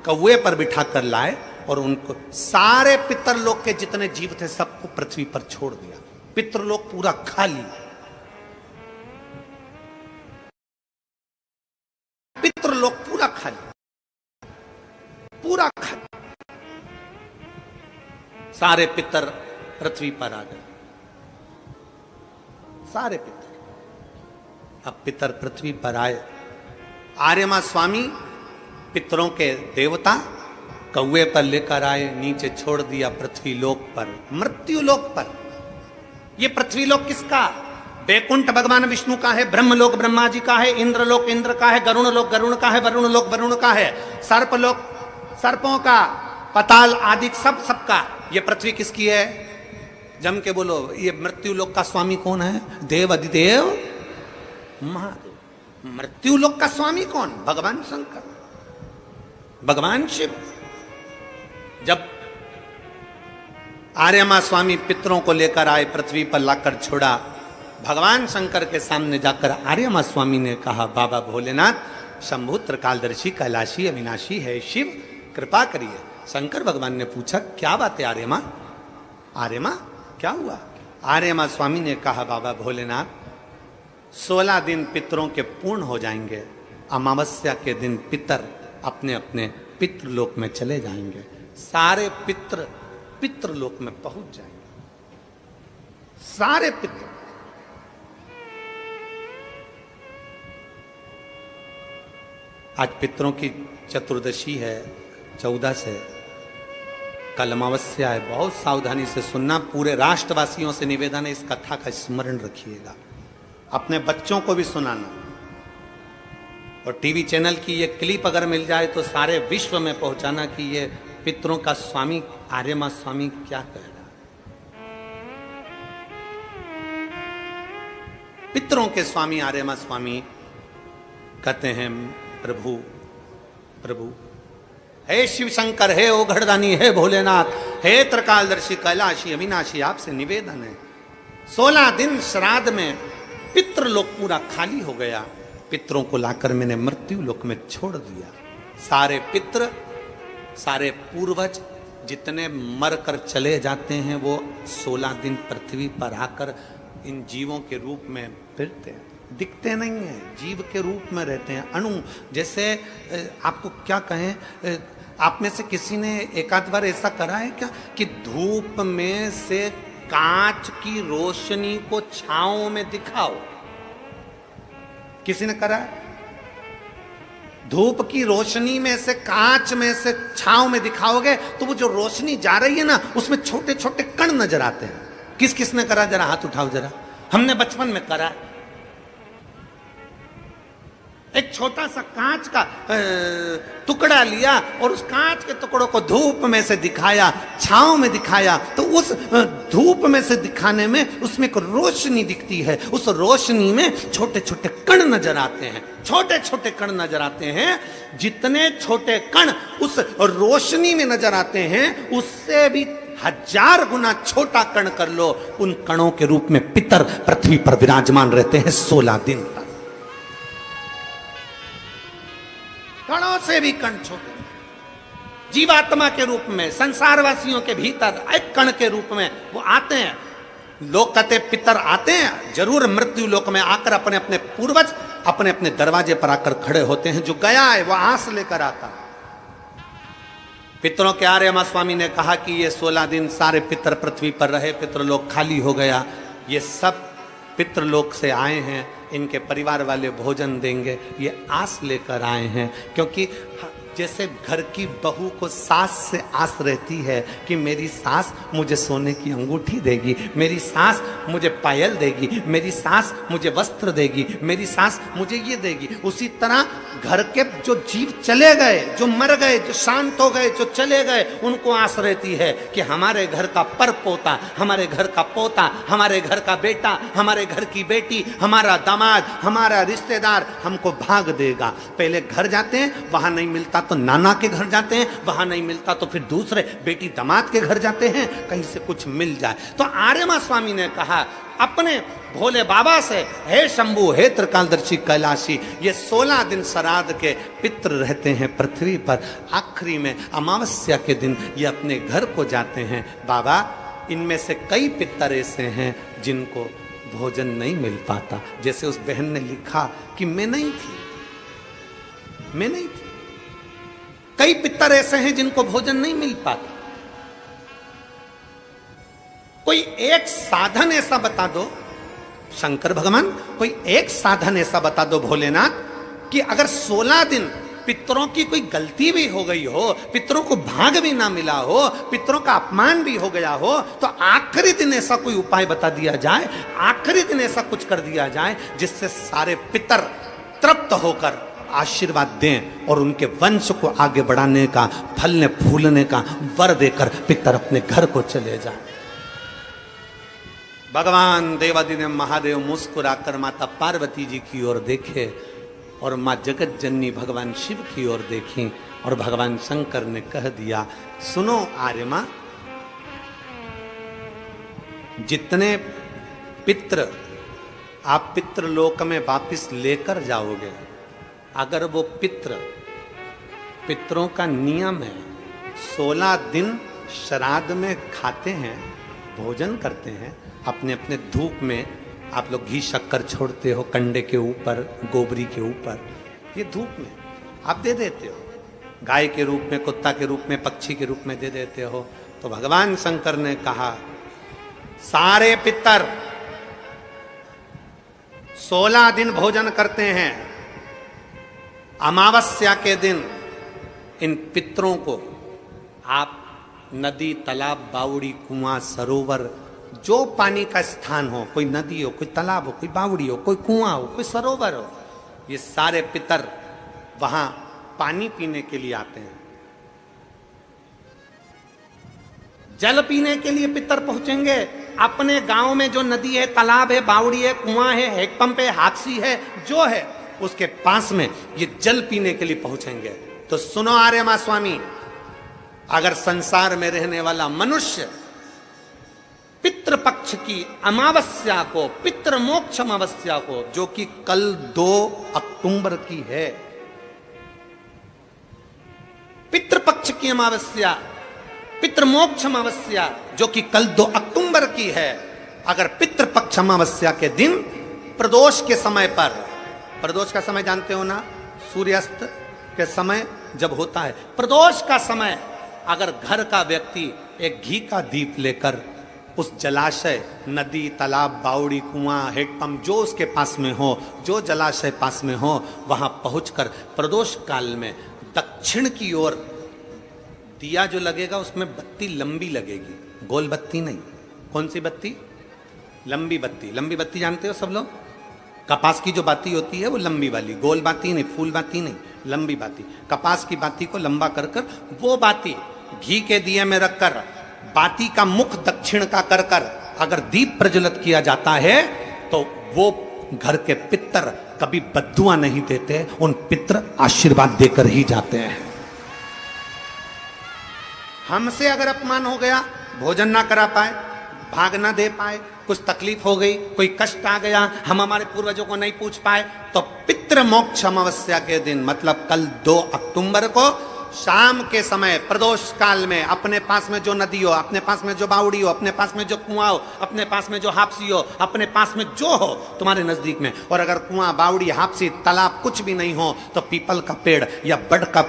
कौवे पर बिठा कर लाए और उनको सारे पितरलोक के जितने जीव थे सबको पृथ्वी पर छोड़ दिया। पितरलोक पूरा खाली, पितरलोक पूरा खाली, पूरा खाली। सारे पितर पृथ्वी पर आ गए, सारे पितर। अब पितर पृथ्वी पर आए, आर्यमा स्वामी पितरों के देवता कौवे पर लेकर आए, नीचे छोड़ दिया पृथ्वी लोक पर, मृत्यु लोक पर। ये पृथ्वी लोक किसका? बैकुंठ भगवान विष्णु का है, ब्रह्मलोक ब्रह्मा जी का है, इंद्रलोक इंद्र का है, गरुण लोक गरुण का है, वरुण लोक वरुण का है, सर्पलोक सर्पों का, पताल आदि सबका। ये पृथ्वी किसकी है? जम के बोलो, ये मृत्यु लोक का स्वामी कौन है? देव अधिदेव महादेव। मृत्यु लोक का स्वामी कौन? भगवान शंकर, भगवान शिव। जब आर्यमा स्वामी पितरों को लेकर आए, पृथ्वी पर लाकर छोड़ा, भगवान शंकर के सामने जाकर आर्यमा स्वामी ने कहा, बाबा भोलेनाथ, शंभु त्रिकालदर्शी कैलाशी अविनाशी है शिव, कृपा करिए। शंकर भगवान ने पूछा, क्या बात है आर्यमा? आर्यमा क्या हुआ? आर्यमा स्वामी ने कहा, बाबा भोलेनाथ, 16 दिन पितरों के पूर्ण हो जाएंगे, अमावस्या के दिन पितर अपने अपने पितृलोक में चले जाएंगे, सारे पितर पितृलोक में पहुंच जाएंगे, सारे पितर। आज पितरों की चतुर्दशी है, 14 से, कल अमावस्या है। बहुत सावधानी से सुनना, पूरे राष्ट्रवासियों से निवेदन है, इस कथा का स्मरण रखिएगा, अपने बच्चों को भी सुनाना। और टीवी चैनल की ये क्लिप अगर मिल जाए तो सारे विश्व में पहुंचाना कि ये पितरों का स्वामी आर्यमा स्वामी क्या कह रहा। पितरों के स्वामी आर्यमा स्वामी कहते हैं, प्रभु प्रभु, हे शिव शंकर, हे ओघड़दानी, हे भोलेनाथ, हे त्रिकालदर्शी कैलाशी अविनाशी, आपसे निवेदन है, 16 दिन श्राद्ध में पितृलोक पूरा खाली हो गया। पितरों को लाकर मैंने मृत्यु लोक में छोड़ दिया। सारे पितृ, सारे पूर्वज जितने मर कर चले जाते हैं वो 16 दिन पृथ्वी पर आकर इन जीवों के रूप में फिरते हैं। दिखते नहीं है, जीव के रूप में रहते हैं, अणु जैसे। आपको क्या कहें, आप में से किसी ने एक आध बार ऐसा करा है क्या कि धूप में से कांच की रोशनी को छांव में दिखाओ? किसी ने करा है? धूप की रोशनी में से, कांच में से छांव में दिखाओगे तो वो जो रोशनी जा रही है ना, उसमें छोटे छोटे कण नजर आते हैं। किस किस ने करा? जरा हाथ उठाओ जरा। हमने बचपन में करा। एक छोटा सा कांच का टुकड़ा लिया और उस कांच के टुकड़ों को धूप में से दिखाया, छांव में दिखाया, तो उस धूप में से दिखाने में उसमें एक रोशनी दिखती है। उस रोशनी में छोटे छोटे कण नजर आते हैं, छोटे छोटे कण नजर आते हैं। जितने छोटे कण उस रोशनी में नजर आते हैं, उससे भी 1000 गुना छोटा कण कर लो, उन कणों के रूप में पितर पृथ्वी पर विराजमान रहते हैं 16 दिन तक। कणों से भी कण छोटे, जीवात्मा के रूप में संसारवासियों के भीतर एक कण के रूप में वो आते हैं। लोग कहते पितर आते हैं जरूर, मृत्यु लोक में आकर अपने अपने पूर्वज अपने अपने दरवाजे पर आकर खड़े होते हैं। जो गया है वो आस लेकर आता। पितरों के आर्यमा स्वामी ने कहा कि ये 16 दिन सारे पितर पृथ्वी पर रहे, पितृलोक खाली हो गया। ये सब पितृलोक से आए हैं, इनके परिवार वाले भोजन देंगे, ये आस लेकर आए हैं। क्योंकि जैसे घर की बहू को सास से आस रहती है कि मेरी सास मुझे सोने की अंगूठी देगी, मेरी सास मुझे पायल देगी, मेरी सास मुझे वस्त्र देगी, मेरी सास मुझे ये देगी, उसी तरह घर के जो जीव चले गए, जो मर गए, जो शांत हो गए, जो चले गए, उनको आस रहती है कि हमारे घर का पर पोता, हमारे घर का पोता, हमारे घर का बेटा, हमारे घर की बेटी, हमारा दामाद, हमारा रिश्तेदार हमको भाग देगा। पहले घर जाते हैं, वहां नहीं मिलता तो नाना के घर जाते हैं, वहां नहीं मिलता तो फिर दूसरे बेटी दामाद के घर जाते हैं, कहीं से कुछ मिल जाए। तो आर्यमा स्वामी ने कहा अपने भोले बाबा से, हे शंभु, हे त्रिकालदर्शी कैलाशी, ये 16 दिन श्राद्ध के पितृ रहते हैं पृथ्वी पर। आखिरी में अमावस्या के दिन ये अपने घर को जाते हैं। बाबा, इनमें से कई पितर ऐसे हैं जिनको भोजन नहीं मिल पाता। जैसे उस बहन ने लिखा कि मैं नहीं थी। कई पितर ऐसे हैं जिनको भोजन नहीं मिल पाता। कोई एक साधन ऐसा बता दो शंकर भगवान, कोई एक साधन ऐसा बता दो भोलेनाथ कि अगर 16 दिन पितरों की कोई गलती भी हो गई हो, पितरों को भाग भी ना मिला हो, पितरों का अपमान भी हो गया हो, तो आखिरी दिन ऐसा कोई उपाय बता दिया जाए, आखिरी दिन ऐसा कुछ कर दिया जाए जिससे सारे पितर तृप्त होकर आशीर्वाद दें और उनके वंश को आगे बढ़ाने का, फलने फूलने का वर देकर पितर अपने घर को चले जाएं। भगवान देवादिदेव महादेव मुस्कुराकर माता पार्वती जी की ओर देखे और मां जगत जननी भगवान शिव की ओर देखी और भगवान शंकर ने कह दिया, सुनो आर्यमा, जितने पितृ आप पितृलोक में वापिस लेकर जाओगे, अगर वो पितरों का नियम है 16 दिन श्राद्ध में खाते हैं, भोजन करते हैं, अपने अपने धूप में आप लोग घी शक्कर छोड़ते हो, कंडे के ऊपर, गोबरी के ऊपर, ये धूप में आप दे देते हो, गाय के रूप में, कुत्ता के रूप में, पक्षी के रूप में दे देते हो। तो भगवान शंकर ने कहा सारे पितर 16 दिन भोजन करते हैं, अमावस्या के दिन इन पितरों को आप नदी, तालाब, बावड़ी, कुआं, सरोवर, जो पानी का स्थान हो, कोई नदी हो, कोई तालाब हो, कोई बावड़ी हो, कोई कुआं हो, कोई सरोवर हो, ये सारे पितर वहां पानी पीने के लिए आते हैं। जल पीने के लिए पितर पहुंचेंगे। अपने गांव में जो नदी है, तालाब है, बावड़ी है, कुआं है, हैंडपंप है, हाकसी है, जो है उसके पास में ये जल पीने के लिए पहुंचेंगे। तो सुनो आर्यमा स्वामी, अगर संसार में रहने वाला मनुष्य पितृपक्ष की अमावस्या को, पितृमोक्ष अमावस्या को, जो कि कल 2 अक्टूबर की है, पितृपक्ष की अमावस्या, पितृमोक्ष अमावस्या जो कि कल 2 अक्टूबर की है, अगर पितृपक्ष अमावस्या के दिन प्रदोष के समय पर, प्रदोष का समय जानते हो ना, सूर्यास्त के समय जब होता है प्रदोष का समय, अगर घर का व्यक्ति एक घी का दीप लेकर उस जलाशय, नदी, तालाब, बावड़ी, कुआं, हेडपंप जो उसके पास में हो, जो जलाशय पास में हो, वहां पहुंचकर प्रदोष काल में दक्षिण की ओर दिया जो लगेगा उसमें बत्ती लंबी लगेगी, गोल बत्ती नहीं। कौन सी बत्ती? लंबी बत्ती। लंबी बत्ती जानते हो सब लोग? कपास की जो बाती होती है वो लंबी वाली, गोल बाती नहीं, फूल बाती नहीं, लंबी बाती। कपास की बाती को लंबा कर कर वो बाती घी के दिए में रखकर, बाती का मुख दक्षिण का कर कर अगर दीप प्रज्वलित किया जाता है तो वो घर के पितर कभी बद्दुआ नहीं देते, उन पितर आशीर्वाद देकर ही जाते हैं। हमसे अगर अपमान हो गया, भोजन ना करा पाए, भाग ना दे पाए, कुछ तकलीफ हो गई, कोई कष्ट आ गया, हम हमारे पूर्वजों को नहीं पूछ पाए, तो पितृमोक्ष अमावस्या के दिन मतलब कल 2 अक्टूबर को शाम के समय प्रदोष काल में अपने पास में जो नदी हो, अपने पास में जो बावड़ी हो, अपने पास में जो कुआं हो, अपने पास में जो हापसी हो, अपने पास में जो हो तुम्हारे नजदीक में, और अगर कुआं, बावड़ी, हापसी, तालाब कुछ भी नहीं हो तो पीपल का पेड़ या बड़ का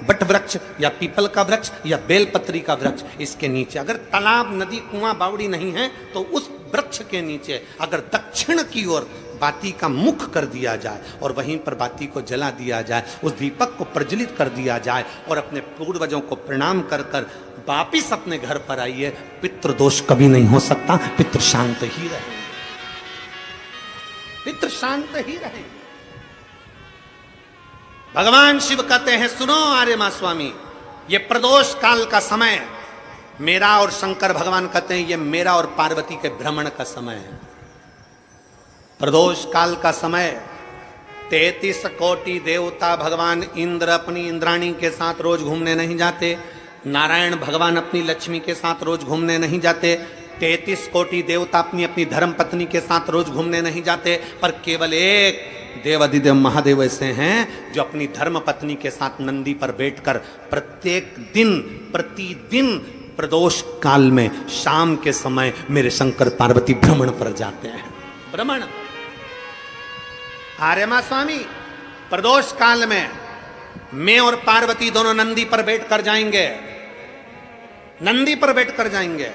बट वृक्ष या पीपल का वृक्ष या बेलपत्री का वृक्ष, इसके नीचे, अगर तालाब, नदी, कुआं, बावड़ी नहीं है तो उस वृक्ष के नीचे अगर दक्षिण की ओर बाती का मुख कर दिया जाए और वहीं पर बाती को जला दिया जाए, उस दीपक को प्रज्वलित कर दिया जाए और अपने पूर्वजों को प्रणाम कर कर वापिस अपने घर पर आइए, पितृदोष कभी नहीं हो सकता, पितृ शांत ही रहेंगे, पितृ शांत ही रहेंगे। भगवान शिव कहते हैं, सुनो आर्यमा स्वामी, ये प्रदोष काल का समय मेरा, और शंकर भगवान कहते हैं ये मेरा और पार्वती के भ्रमण का समय है। प्रदोष काल का समय 33 कोटि देवता, भगवान इंद्र अपनी इंद्राणी के साथ रोज घूमने नहीं जाते, नारायण भगवान अपनी लक्ष्मी के साथ रोज घूमने नहीं जाते, 33 कोटि देवता अपनी अपनी धर्म पत्नी के साथ रोज घूमने नहीं जाते, पर केवल एक देवाधिदेव महादेव ऐसे हैं जो अपनी धर्म पत्नी के साथ नंदी पर बैठकर प्रत्येक दिन, प्रतिदिन प्रदोष काल में शाम के समय मेरे शंकर पार्वती भ्रमण पर जाते हैं। भ्रमण। आर्यमा स्वामी, प्रदोष काल में मैं और पार्वती दोनों नंदी पर बैठकर जाएंगे, नंदी पर बैठकर जाएंगे,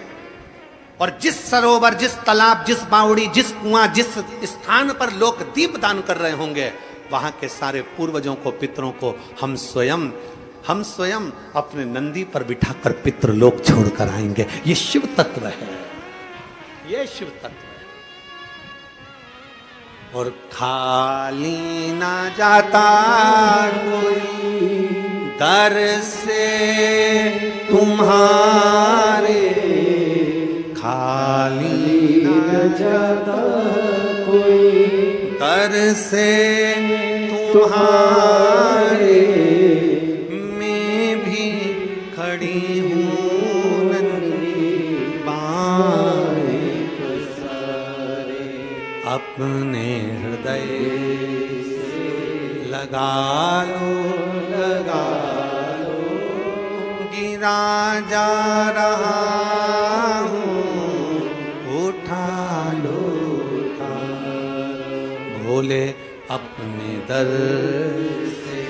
और जिस सरोवर, जिस तालाब, जिस बावड़ी, जिस कुआं, जिस स्थान पर लोग दीप दान कर रहे होंगे, वहां के सारे पूर्वजों को, पितरों को हम स्वयं अपने नंदी पर बिठाकर पितृ लोक छोड़कर आएंगे। ये शिव तत्व है, ये शिव तत्व है। और खाली ना जाता कोई दर से तुम्हारे, खाली ना जाता कोई दर से तुम्हारे, मैं भी खड़ी हूँ नंदी बाएं पसारे, अपने हृदय से लगा लो, गिरा जा रहा बोले अपने दर से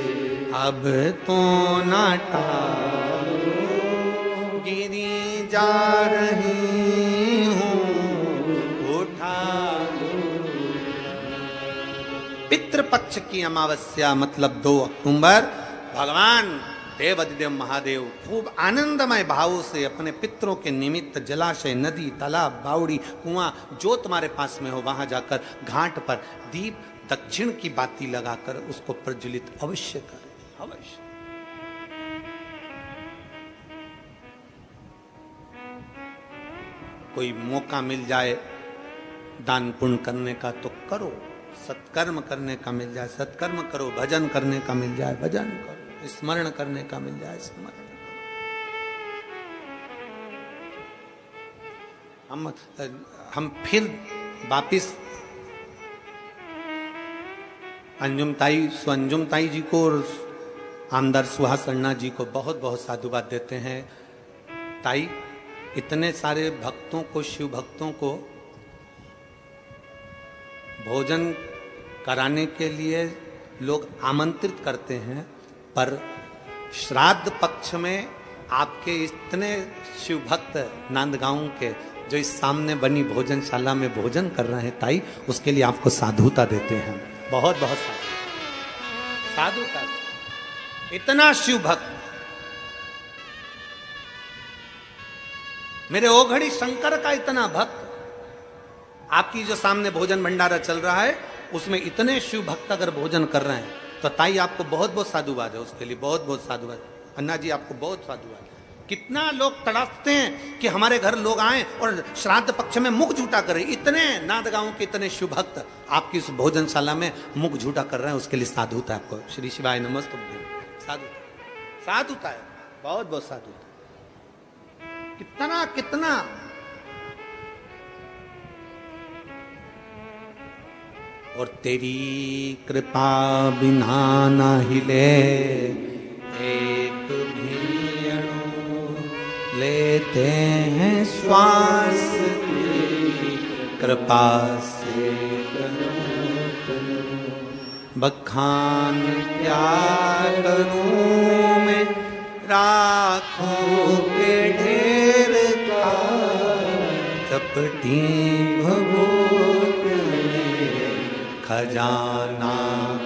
अब तो ना टालो, गिरी जा रही हूँ उठा लो। पितृपक्ष की अमावस्या मतलब 2 अक्टूबर, भगवान देवाधिदेव महादेव खूब आनंदमय भाव से अपने पितरों के निमित्त जलाशय, नदी, तालाब, बावड़ी, कुआं जो तुम्हारे पास में हो वहां जाकर घाट पर दीप दक्षिण की बाती लगाकर उसको प्रज्वलित अवश्य करें, अवश्य। कोई मौका मिल जाए दान पुण्य करने का तो करो, सत्कर्म करने का मिल जाए सत्कर्म करो, भजन करने का मिल जाए भजन करो, स्मरण करने का मिल जाए स्मरण। हम फिर वापिस अंजुमताई स्वअंजुमताई जी को और आमदार सुहास अन्ना जी को बहुत बहुत साधुवाद देते हैं। ताई, इतने सारे भक्तों को, शिव भक्तों को भोजन कराने के लिए लोग आमंत्रित करते हैं, पर श्राद्ध पक्ष में आपके इतने शिव भक्त नांदगांव के जो इस सामने बनी भोजनशाला में भोजन कर रहे हैं ताई, उसके लिए आपको साधुता देते हैं। बहुत बहुत साधुता। इतना शिव भक्त, मेरे ओघड़ी शंकर का इतना भक्त, आपकी जो सामने भोजन भंडारा चल रहा है उसमें इतने शिव भक्त अगर भोजन कर रहे हैं तो ताई आपको बहुत बहुत साधुवाद है, उसके लिए बहुत बहुत साधुवाद। अन्ना जी आपको बहुत साधुवाद। कितना लोग तड़पते हैं कि हमारे घर लोग आए और श्राद्ध पक्ष में मुख झूठा करें। इतने नांदगांव के इतने शिव भक्त आपकी इस भोजनशाला में मुख झूठा कर रहे हैं, उसके लिए साधुता है आपको। श्री शिवाय नमस्ते। साधुता है, बहुत बहुत साधुता। कितना कितना और तेरी कृपा बिना ना हिले एक भी अणु, लेते हैं श्वास तेरी कृपा से बखान क्या करूं मैं राखों के ढेर का, चपटी भभूत में खजाना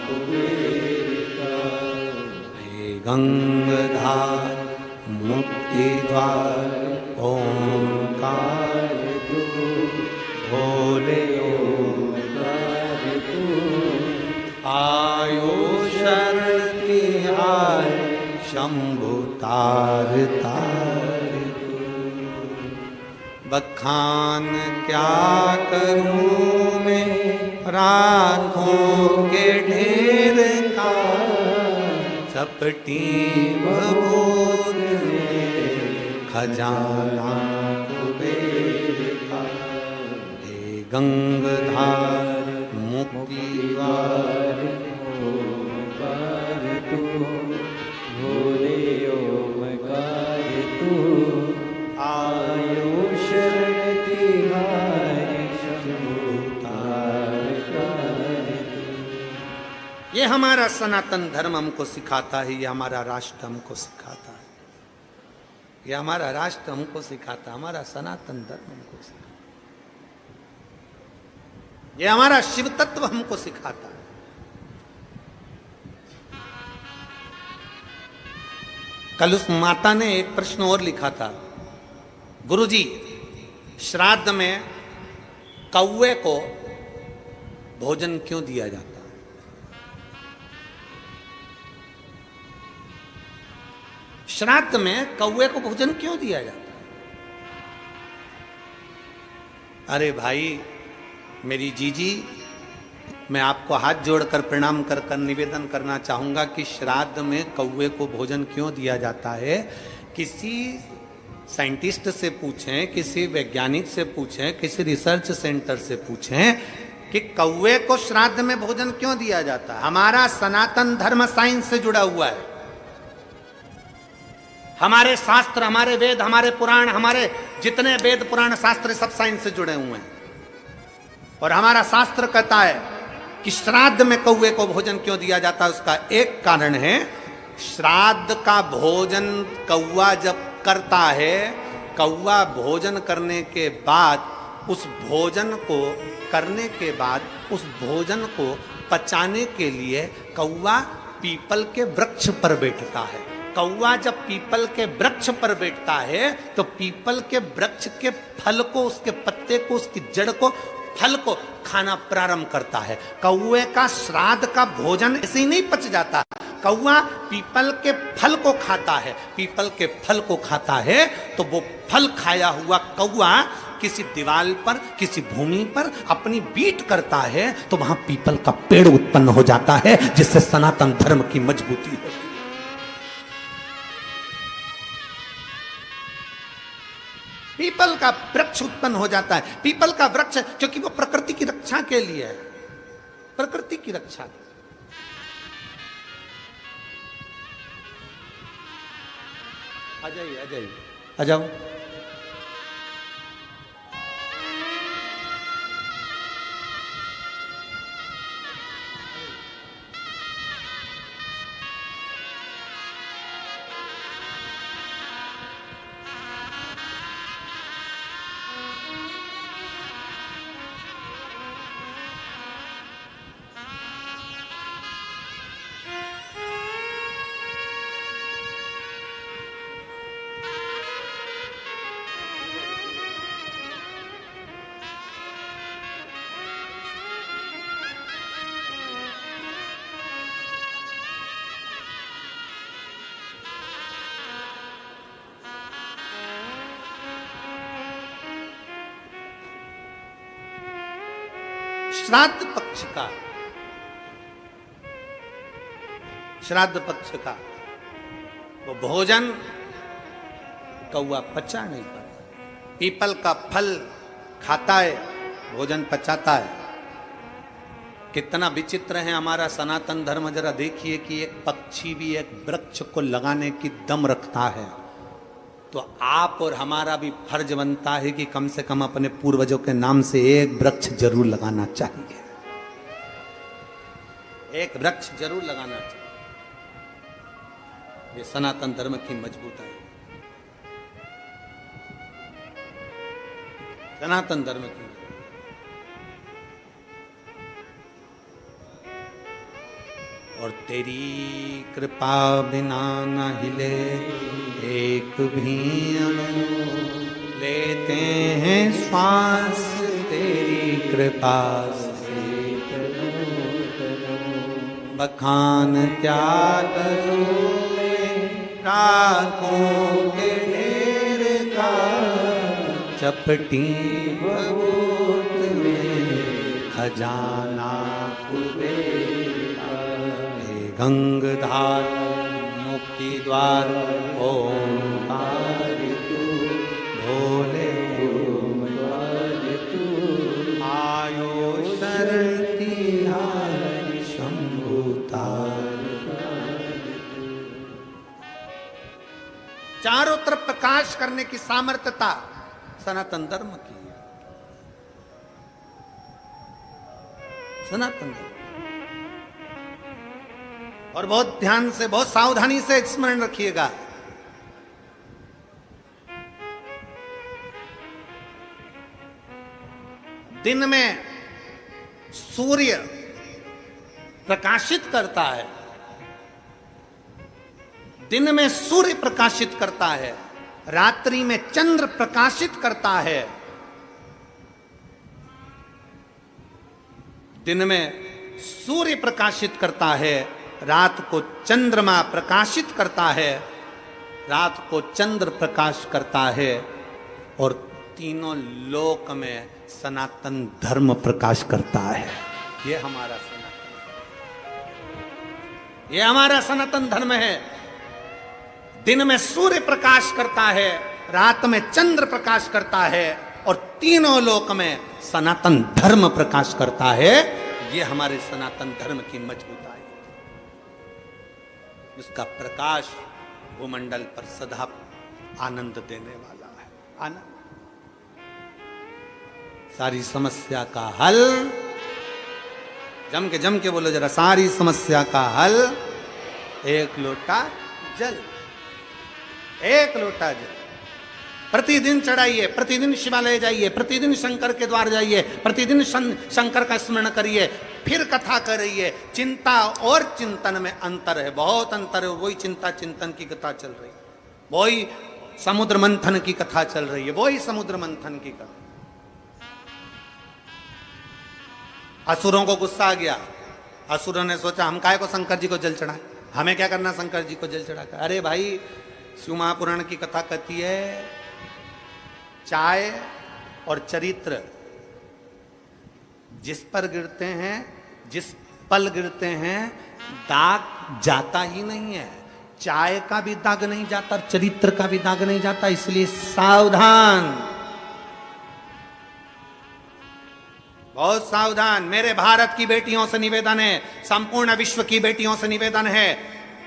कुबेर का। हे गंगाधार मुक्ति द्वार ओंकार तू, भोले ओंकार तू, आयो शरति हार शंभु तार तार तू। बखान क्या करूं मैं राखों के ढेर का, चपटी भभूत में खजाना कुबेर का। हे गंगाधार मुक्ति द्वार ओंकार तू, भोले ओंकार तू, आयो शरण तिहारी शंभु तार तार तू। ये हमारा सनातन धर्म हमको सिखाता है, ये हमारा राष्ट्र हमको सिखाता है, ये हमारा राष्ट्र हमको सिखाता है, हमारा सनातन धर्म हमको सिखाता है, ये हमारा शिव तत्व हमको सिखाता है। कल उस माता ने एक प्रश्न और लिखा था, गुरुजी श्राद्ध में कौवे को भोजन क्यों दिया जाता है? श्राद्ध में कौवे को भोजन क्यों दिया जाता है? अरे भाई मेरी जीजी, मैं आपको हाथ जोड़कर प्रणाम कर कर निवेदन करना चाहूंगा कि श्राद्ध में कौवे को भोजन क्यों दिया जाता है। किसी साइंटिस्ट से पूछें, किसी वैज्ञानिक से पूछें, किसी रिसर्च सेंटर से पूछें कि कौवे को श्राद्ध में भोजन क्यों दिया जाता है। हमारा सनातन धर्म साइंस से जुड़ा हुआ है। हमारे शास्त्र, हमारे वेद, हमारे पुराण, हमारे जितने वेद पुराण शास्त्र सब साइंस से जुड़े हुए हैं। और हमारा शास्त्र कहता है कि श्राद्ध में कौवे को भोजन क्यों दिया जाता है। उसका एक कारण है, श्राद्ध का भोजन कौवा जब करता है, कौवा भोजन करने के बाद उस भोजन को करने के बाद उस भोजन को पचाने के लिए कौवा पीपल के वृक्ष पर बैठता है। कौवा जब पीपल के वृक्ष पर बैठता है तो पीपल के वृक्ष के फल को, उसके पत्ते को, उसकी जड़ को, फल को खाना प्रारंभ करता है। कौवे का श्राद्ध का भोजन ऐसे ही नहीं पच जाता। कौवा पीपल के फल को खाता है। पीपल के फल को खाता है तो वो फल खाया हुआ कौवा किसी दीवार पर, किसी भूमि पर अपनी बीट करता है तो वहां पीपल का पेड़ उत्पन्न हो जाता है, जिससे सनातन धर्म की मजबूती होती है। पीपल का वृक्ष उत्पन्न हो जाता है। पीपल का वृक्ष क्योंकि वो प्रकृति की रक्षा के लिए है, प्रकृति की रक्षा। आ जाइए, आ जाइए, आ जाओ। श्राद्ध पक्ष का, श्राद्ध पक्ष का वो भोजन कौआ पचा नहीं पाता। पीपल का फल खाता है, भोजन पचाता है। कितना विचित्र है हमारा सनातन धर्म। जरा देखिए कि एक पक्षी भी एक वृक्ष को लगाने की दम रखता है, तो आप और हमारा भी फर्ज बनता है कि कम से कम अपने पूर्वजों के नाम से एक वृक्ष जरूर लगाना चाहिए, एक वृक्ष जरूर लगाना चाहिए। ये सनातन धर्म की मजबूताई, सनातन धर्म की। और तेरी कृपा बिना न हिले एक भी अणु, लेते हैं श्वास तेरी कृपा से। बखान क्या करूं मैं राखों के ढेर का, चपटी भभूत में खजाना कुबेर। गंगधार मुक्ति द्वार ओंकार तू, भोले आयो शरण तिहार शंभुतार। चारों तरफ प्रकाश करने की सामर्थ्यता सनातन धर्म की है। सनातन धर्म। और बहुत ध्यान से, बहुत सावधानी से स्मरण रखिएगा, दिन में सूर्य प्रकाशित करता है, दिन में सूर्य प्रकाशित करता है, रात्रि में चंद्र प्रकाशित करता है। दिन में सूर्य प्रकाशित करता है, रात को चंद्रमा प्रकाशित करता है, रात को चंद्र प्रकाश करता है, और तीनों लोक में सनातन धर्म प्रकाश करता है। ये हमारा सनातन, ये हमारा सनातन धर्म है। दिन में सूर्य प्रकाश करता है, रात में चंद्र प्रकाश करता है, और तीनों लोक में सनातन धर्म प्रकाश करता है। ये हमारे सनातन धर्म की मजबूताई, उसका प्रकाश भूमंडल पर सदा आनंद देने वाला है। आनंद, सारी समस्या का हल, जम के बोलो जरा, सारी समस्या का हल एक लोटा जल, एक लोटा जल। प्रतिदिन चढ़ाइए, प्रतिदिन शिवालय जाइए, प्रतिदिन शंकर के द्वार जाइए, प्रतिदिन शंकर का स्मरण करिए, फिर कथा करिए। चिंता और चिंतन में अंतर है, बहुत अंतर है। वही चिंता चिंतन की कथा चल रही, वही समुद्र मंथन की कथा चल रही है, वही समुद्र मंथन की कथा। असुरों को गुस्सा आ गया, असुरों ने सोचा हम काय को शंकर जी को जल चढ़ाए, हमें क्या करना शंकर जी को जल चढ़ाकर। अरे भाई, शिव महापुराण की कथा कहती है चाय और चरित्र जिस पर गिरते हैं, जिस पल गिरते हैं, दाग जाता ही नहीं है। चाय का भी दाग नहीं जाता, चरित्र का भी दाग नहीं जाता, इसलिए सावधान, बहुत सावधान। मेरे भारत की बेटियों से निवेदन है, संपूर्ण विश्व की बेटियों से निवेदन है,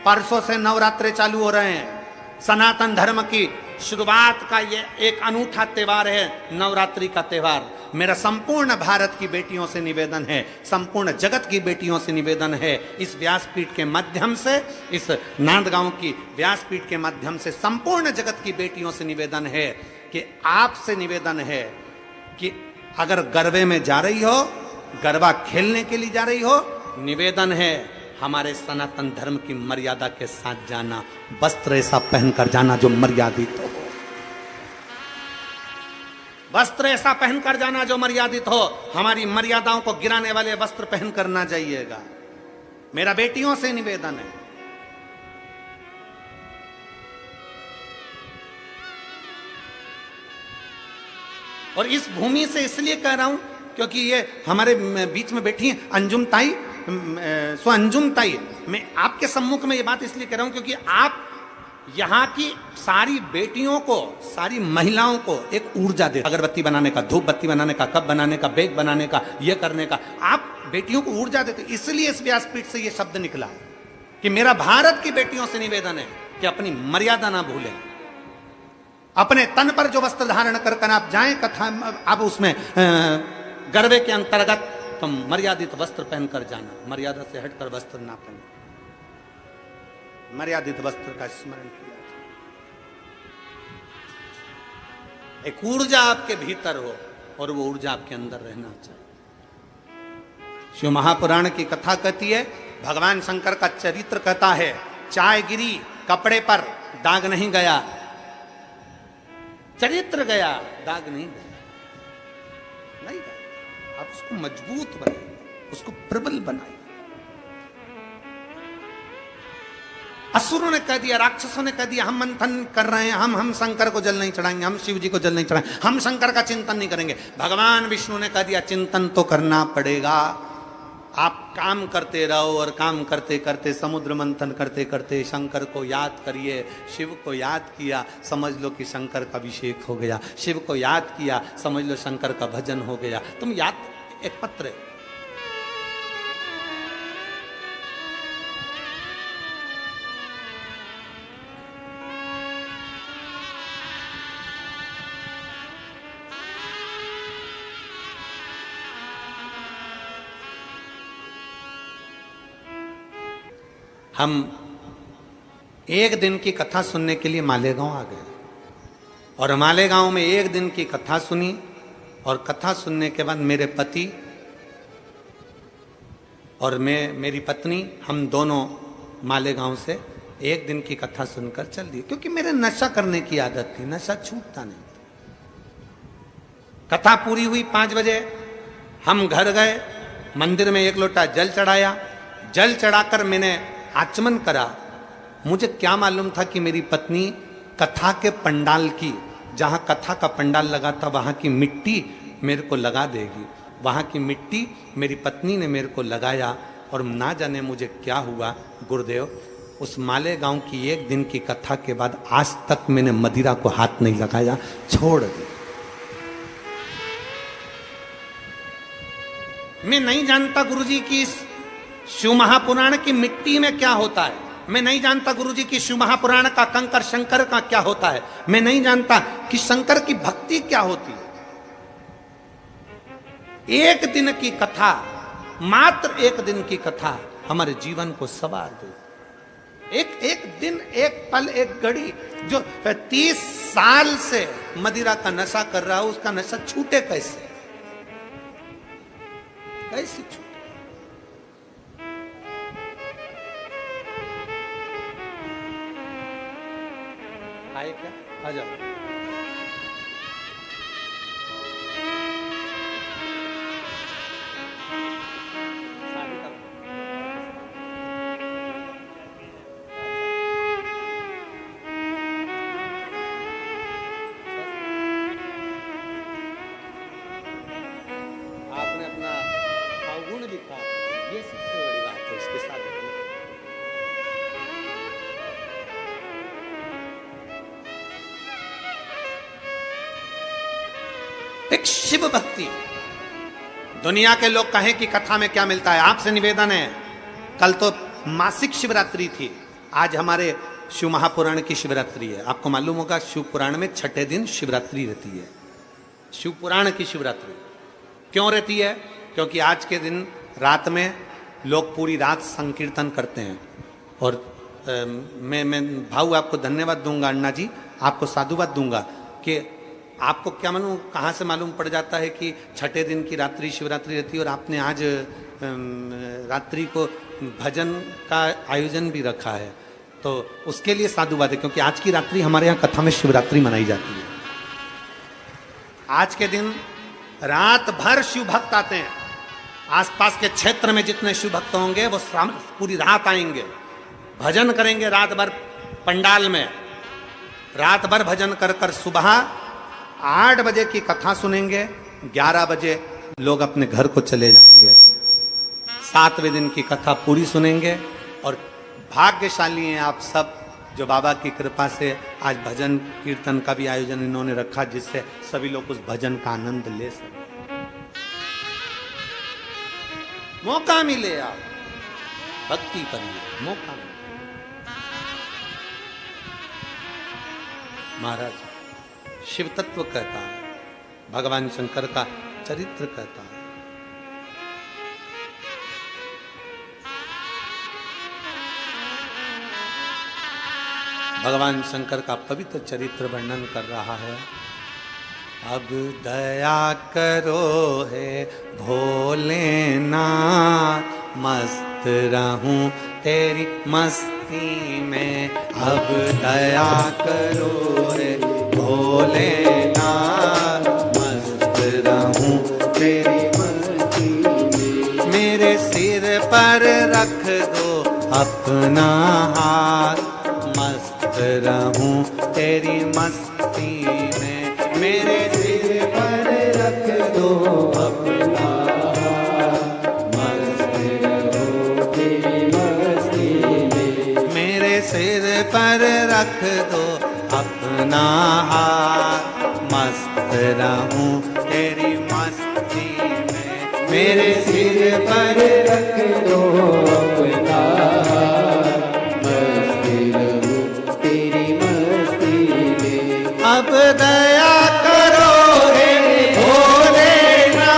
परसों से नवरात्रे चालू हो रहे हैं। सनातन धर्म की शुरुआत का ये एक अनूठा त्योहार है, नवरात्रि का त्योहार। मेरा संपूर्ण भारत की बेटियों से निवेदन है, संपूर्ण जगत की बेटियों से निवेदन है, इस व्यासपीठ के माध्यम से, इस नांदगांव की व्यासपीठ के माध्यम से संपूर्ण जगत की बेटियों से निवेदन है कि आपसे निवेदन है कि अगर गरबे में जा रही हो, गरबा खेलने के लिए जा रही हो, निवेदन है हमारे सनातन धर्म की मर्यादा के साथ जाना, वस्त्र ऐसा पहनकर जाना जो मर्यादित हो, वस्त्र ऐसा पहनकर जाना जो मर्यादित हो। हमारी मर्यादाओं को गिराने वाले वस्त्र पहनकर ना जाइएगा, मेरा बेटियों से निवेदन है। और इस भूमि से इसलिए कह रहा हूं क्योंकि ये हमारे बीच में बैठी हैं अंजुम ताई, सो अंजुम ताई, मैं आपके सम्मुख में ये बात इसलिए कह रहा हूं क्योंकि आप यहाँ की सारी बेटियों को, सारी महिलाओं को एक ऊर्जा दे, अगरबत्ती बनाने का, धूप बत्ती बनाने का, कप बनाने का, बेग बनाने का, ये करने का, आप बेटियों को ऊर्जा देते। इसलिए इस व्यासपीठ से ये शब्द निकला कि मेरा भारत की बेटियों से निवेदन है कि अपनी मर्यादा ना भूलें, अपने तन पर जो वस्त्र धारण कर आप जाएं, कथा आप उसमें गरबे के अंतर्गत तो मर्यादित वस्त्र पहनकर जाना, मर्यादा से हटकर वस्त्र ना पहनना, मर्यादित वस्त्र का स्मरण किया। एक ऊर्जा आपके भीतर हो और वो ऊर्जा आपके अंदर रहना चाहिए। शिव महापुराण की कथा कहती है, भगवान शंकर का चरित्र कहता है, चाय गिरी कपड़े पर, दाग नहीं गया, चरित्र गया, दाग नहीं गया, नहीं गया। आप उसको मजबूत बनाइए, उसको प्रबल बनाइए। असुरों ने कह दिया, राक्षसों ने कह दिया, हम मंथन कर रहे हैं, हम शंकर को जल नहीं चढ़ाएंगे, हम शिव जी को जल नहीं चढ़ाएंगे, हम शंकर का चिंतन नहीं करेंगे। भगवान विष्णु ने कह दिया, चिंतन तो करना पड़ेगा, आप काम करते रहो, और काम करते करते, समुद्र मंथन करते करते शंकर को याद करिए। शिव को याद किया, समझ लो कि शंकर का अभिषेक हो गया, शिव को याद किया, समझ लो शंकर का भजन हो गया। तुम याद, एक पत्र है, हम एक दिन की कथा सुनने के लिए मालेगांव आ गए, और मालेगांव में एक दिन की कथा सुनी, और कथा सुनने के बाद मेरे पति और मेरी पत्नी, हम दोनों मालेगांव से एक दिन की कथा सुनकर चल दिए, क्योंकि मेरे नशा करने की आदत थी, नशा छूटता नहीं। कथा पूरी हुई 5 बजे, हम घर गए, मंदिर में 1 लोटा जल चढ़ाया, जल चढ़ाकर मैंने आचमन करा। मुझे क्या मालूम था कि मेरी पत्नी कथा के पंडाल की, जहां कथा का पंडाल लगा था, वहां की मिट्टी मेरे को लगा देगी। वहां की मिट्टी मेरी पत्नी ने मेरे को लगाया, और ना जाने मुझे क्या हुआ गुरुदेव, उस मालेगांव की एक दिन की कथा के बाद आज तक मैंने मदिरा को हाथ नहीं लगाया, छोड़ दी। मैं नहीं जानता गुरुजी की इस शिव महापुराण की मिट्टी में क्या होता है, मैं नहीं जानता गुरुजी की शिव महापुराण का कंकर शंकर का क्या होता है, मैं नहीं जानता कि शंकर की भक्ति क्या होती है। एक दिन की कथा, मात्र एक दिन की कथा हमारे जीवन को सवार दे। एक दिन, एक पल, एक घड़ी, जो 30 साल से मदिरा का नशा कर रहा है, उसका नशा छूटे कैसे, कैसे छूटे? आए क्या? आ जाओ। आपने अपना अवगुण लिखा, ये सबसे बड़ी बात है, उसके साथ शिव भक्ति। दुनिया के लोग कहें कि कथा में क्या मिलता है, आपसे निवेदन है, कल तो मासिक शिवरात्रि थी, आज हमारे शिव महापुराण की शिवरात्रि है। आपको मालूम होगा शिव पुराण में छठे दिन शिवरात्रि रहती है। शिव पुराण की शिवरात्रि क्यों रहती है? क्योंकि आज के दिन रात में लोग पूरी रात संकीर्तन करते हैं। और मैं भाऊ आपको धन्यवाद दूंगा, अन्ना जी आपको साधुवाद दूंगा कि आपको क्या मालूम, कहाँ से मालूम पड़ जाता है कि छठे दिन की रात्रि शिवरात्रि रहती है और आपने आज रात्रि को भजन का आयोजन भी रखा है, तो उसके लिए साधुवाद है। क्योंकि आज की रात्रि हमारे यहाँ कथा में शिवरात्रि मनाई जाती है। आज के दिन रात भर शिव भक्त आते हैं। आसपास के क्षेत्र में जितने शिव भक्त होंगे वो पूरी रात आएंगे, भजन करेंगे रात भर पंडाल में, रात भर भजन कर कर सुबह 8 बजे की कथा सुनेंगे, 11 बजे लोग अपने घर को चले जाएंगे। 7वें दिन की कथा पूरी सुनेंगे। और भाग्यशाली हैं आप सब जो बाबा की कृपा से आज भजन कीर्तन का भी आयोजन इन्होंने रखा, जिससे सभी लोग उस भजन का आनंद ले सकें। मौका मिले आप भक्ति करिए, मौका मिले। महाराज शिव तत्व कहता है, भगवान शंकर का चरित्र कहता है। भगवान शंकर का पवित्र चरित्र वर्णन कर रहा है। अब दया करो हे भोलेनाथ, मस्त रहूं तेरी मस्ती में। अब दया करो हे भोलेनाथ, मस्त रहूं तेरी मस्ती में। मेरे सिर पर रख दो अपना हाथ, मस्त रहूं तेरी मस्ती में। मेरे सिर पर रख दो अपना हाथ, मस्त रहूं तेरी मस्ती में। मेरे सिर पर रख दो अपना हाथ, मस्त रहूं तेरी मस्ती में। मेरे सिर पर रख दो अपना हाथ, मस्त रहूं तेरी मस्ती में। अब दया करो हे भोलेनाथ,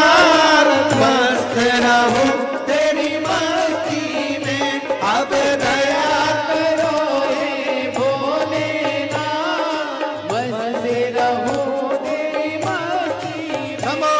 मस्त रहूं तेरी मस्ती में। अब दया करो हे भोलेनाथ, मस्त रहूं तेरी मस्ती में।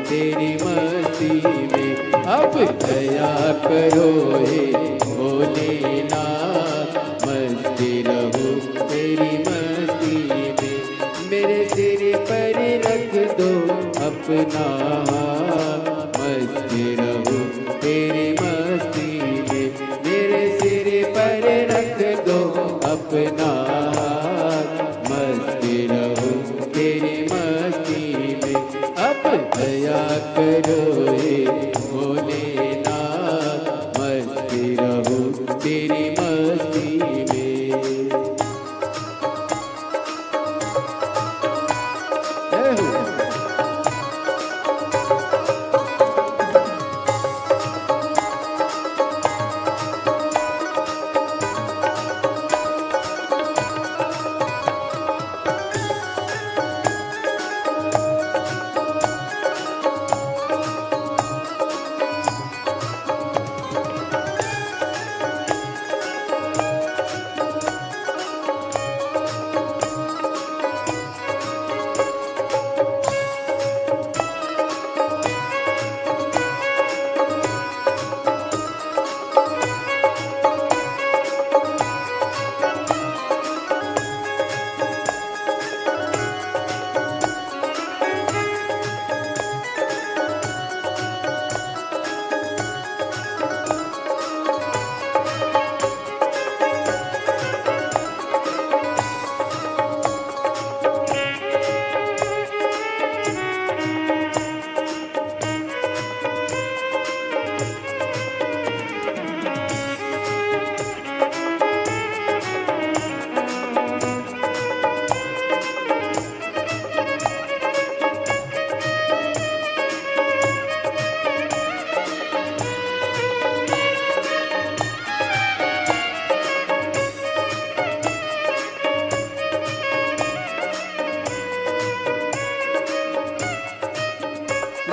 तेरी मस्ती मस्ती में। अब दया करो हे भोलेनाथ, मस्ती रहूं तेरी मस्ती में। मेरे सिर पर रख दो अपना हाथ, मस्ती रहूं तेरी मस्ती में। मेरे सिर पर रख दो अपना हाथ, मस्ती रहूं तेरी मस्ती में। अब दया करो हे भोलेनाथ, मस्ती रहूं तेरी मस्ती में। जय हो।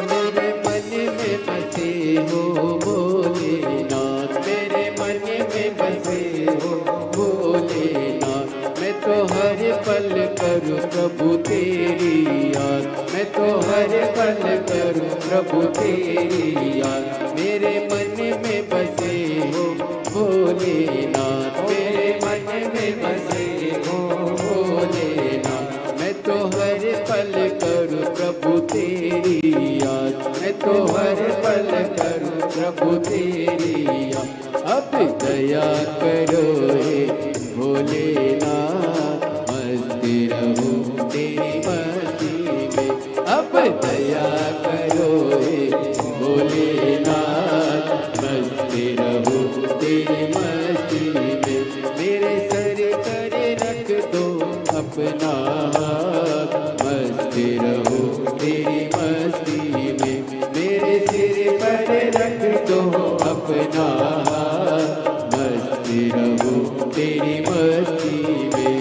मेरे मन में बसे हो भोलेनाथ, मेरे मन में बसे हो भोलेनाथ। मैं तो हर पल करूँ प्रभु तेरी याद, मैं तो हर पल करूँ प्रभु तेरी याद। मेरे मन में बसे हो भोलेनाथ, मेरे मन में बसे हो भोलेनाथ। मैं तो हर पल करूँ प्रभु तेरी याद, मैं तो हर पल करूँ प्रभु तेरी याद। अब दया करो हे भोलेनाथ, मस्ती रहूं तेरी मस्ती में। अब दया करो हे भोलेनाथ, मस्ती रहूं तेरी मस्ती में। मेरे सर पर रख दो अपना हाथ, मस्ती रहूं तेरी मस्ती में। मेरे सिर पर रख दो अपना हाथ, मस्ती रहूं तेरी मस्ती में।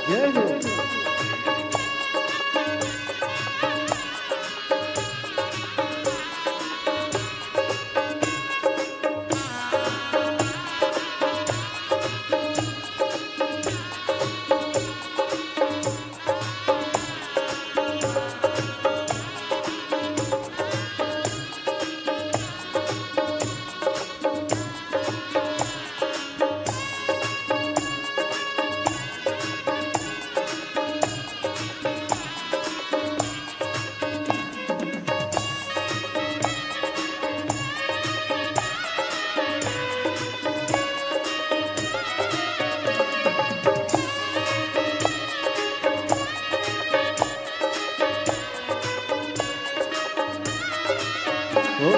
जय हो।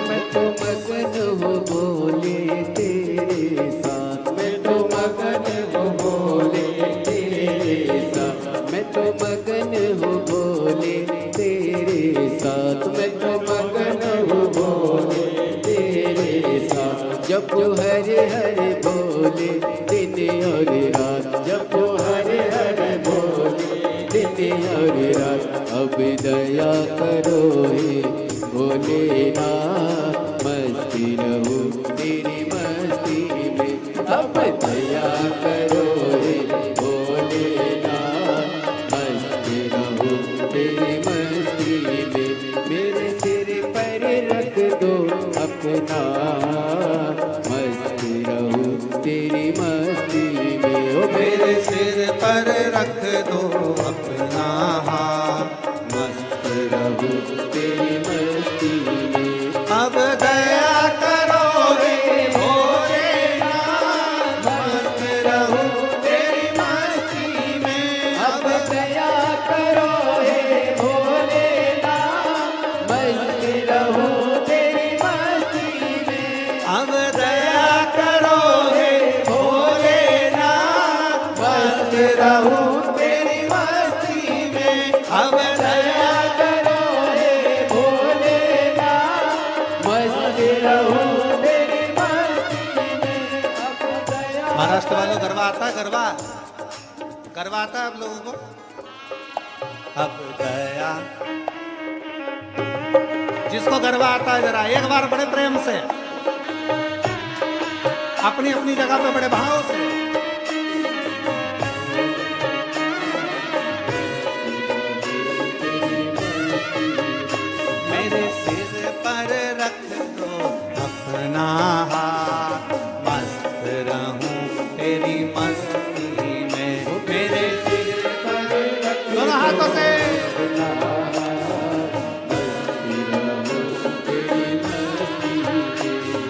मैं तो मगन हो बोले तेरे साथ, मैं तो मगन हो बोले तेरे साथ, मैं तो मगन हो बोले तेरे साथ, मैं तो मगन हो बोले हरे हरे बोले दिन और रात, जपो हरे हरे बोले दिन और रात। अब दया करो हे भोलेनाथ, मस्ती रहूं तेरी मस्ती में। अब दया करो हे भोलेनाथ, मस्ती रहूं तेरी मस्ती में। मेरे सिर पर रख दो अपना, मस्ती रहूं तेरी मस्ती में। ओ मेरे सिर पर रख दो अपना हाथ, मस्त रहूं तेरी मस्ती में। अब दया करो हे भोलेनाथ, मस्त रहूं तेरी मस्ती में। अब दया करो हे भोलेनाथ, मस्त रहूं तेरी मस्ती में। अब दया करो हे भोलेनाथ, मस्त रहूं तेरी मस्ती में। अब दया करो हे भोलेनाथ, मस्त रहूं तेरी मस्ती में। अब दया महाराष्ट्र वालों गरबा आता है? गरबा गरबा आता है आप लोगों को? अब दया, जिसको गरबा आता है जरा एक बार बड़े प्रेम से, अपनी अपनी जगह पे बड़े भाव से। मेरे सिर पर रख दो अपना हाथ, मस्त रहूं तेरी मस्ती में। मेरे सिर पर रख दोनों हाथों से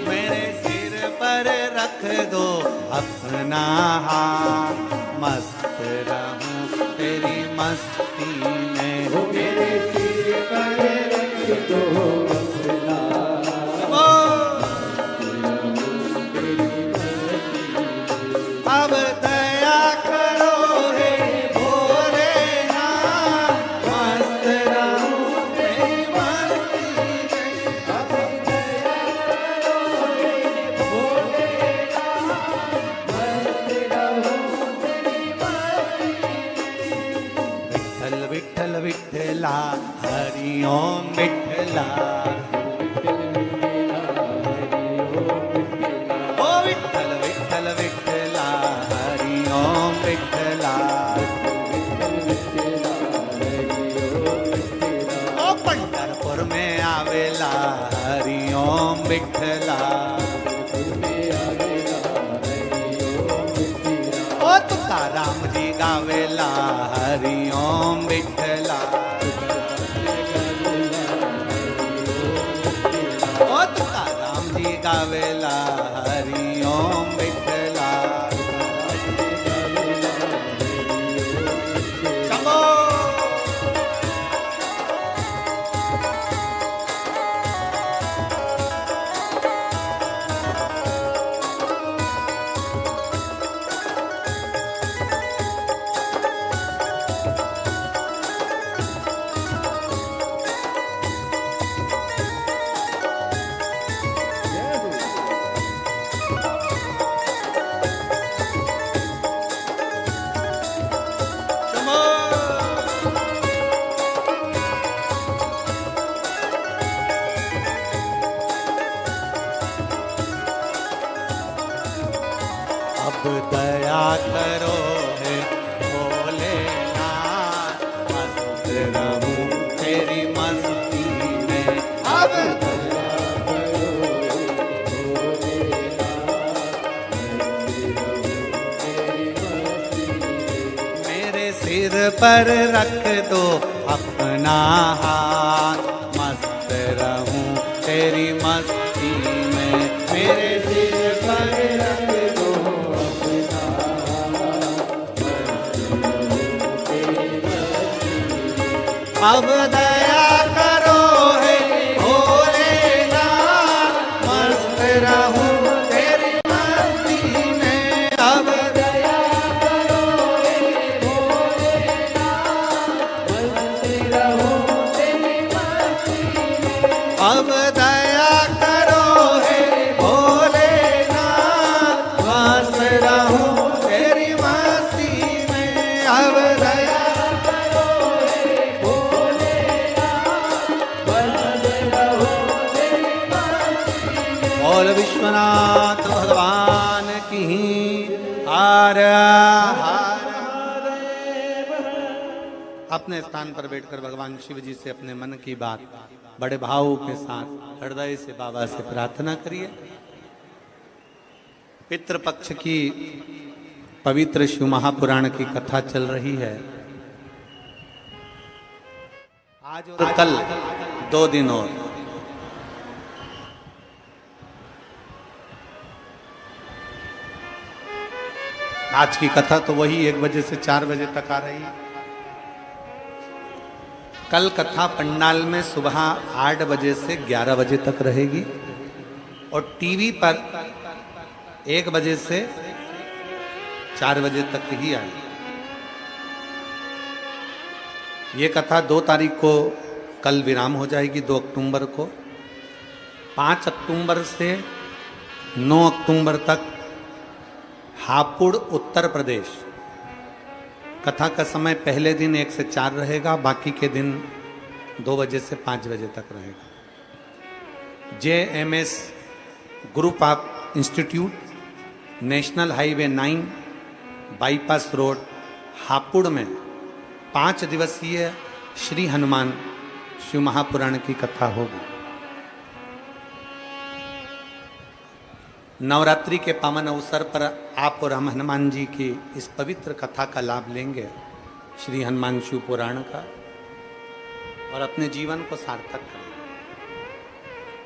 मेरे सिर पर रख दो अपना हाथ, मस्त रहूं तेरी मस्ती में। मेरे सिर पर रख दो अपना, अब दया करो हे भोलेनाथ, मस्त रहूं तेरी मस्ती में। अब दया करो हे भोलेनाथ, मस्त रहूं तेरी मस्ती में। विठ्ठल विठ्ठल विठ्ठला, हरि ओम विठ्ठला। ओ विठ्ठल विठ्ठल विठ्ठला, हरि ओम विठ्ठला। ओ पंढरपुर में आवेला, हरि ओम विठ्ठला। ओ तुकाराम जी गावेला, हरि ओम विठ्ठला। ओ तुकाराम जी गावेला, हरि ओम विठ्ठला। शंभो। अब दया करो हे भोलेनाथ, मस्त रहूं तेरी मस्ती में। अब दया करो हे भोलेनाथ, मेरे सिर पर रख दो अपना हाथ, मस्त रहूं तेरी मस्ती में। मेरे सिर पर रख दो अपना हाथ, अब दया करो हे भोलेनाथ, मस्त रहूं तेरी मस्ती में। अब दया करो हे भोलेनाथ, मस्त रहूं तेरी मस्ती में। अब दया करो हे भोलेनाथ, बोल विश्वनाथ भगवान की। हर हर अपने स्थान पर बैठकर भगवान शिव जी से अपने मन की बात बड़े भाव के साथ हृदय से बाबा से प्रार्थना करिए। पितृपक्ष की पवित्र शिव महापुराण की कथा चल रही है। आज और कल 2 दिन और। आज की कथा तो वही 1 बजे से 4 बजे तक आ रही है। कल कथा पंडाल में सुबह 8 बजे से 11 बजे तक रहेगी और टीवी पर 1 बजे से 4 बजे तक ही आएगी। ये कथा 2 तारीख को कल विराम हो जाएगी, 2 अक्टूबर को। 5 अक्टूबर से 9 अक्टूबर तक हापुड़ उत्तर प्रदेश। कथा का समय पहले दिन 1 से 4 रहेगा, बाकी के दिन 2 बजे से 5 बजे तक रहेगा। JMS group of institute, national highway 9, bypass road, Hapur में 5 दिवसीय श्री हनुमान शिव महापुराण की कथा होगी। नवरात्रि के पावन अवसर पर आप और हम हनुमान जी की इस पवित्र कथा का लाभ लेंगे, श्री हनुमान शिव पुराण का, और अपने जीवन को सार्थक करें।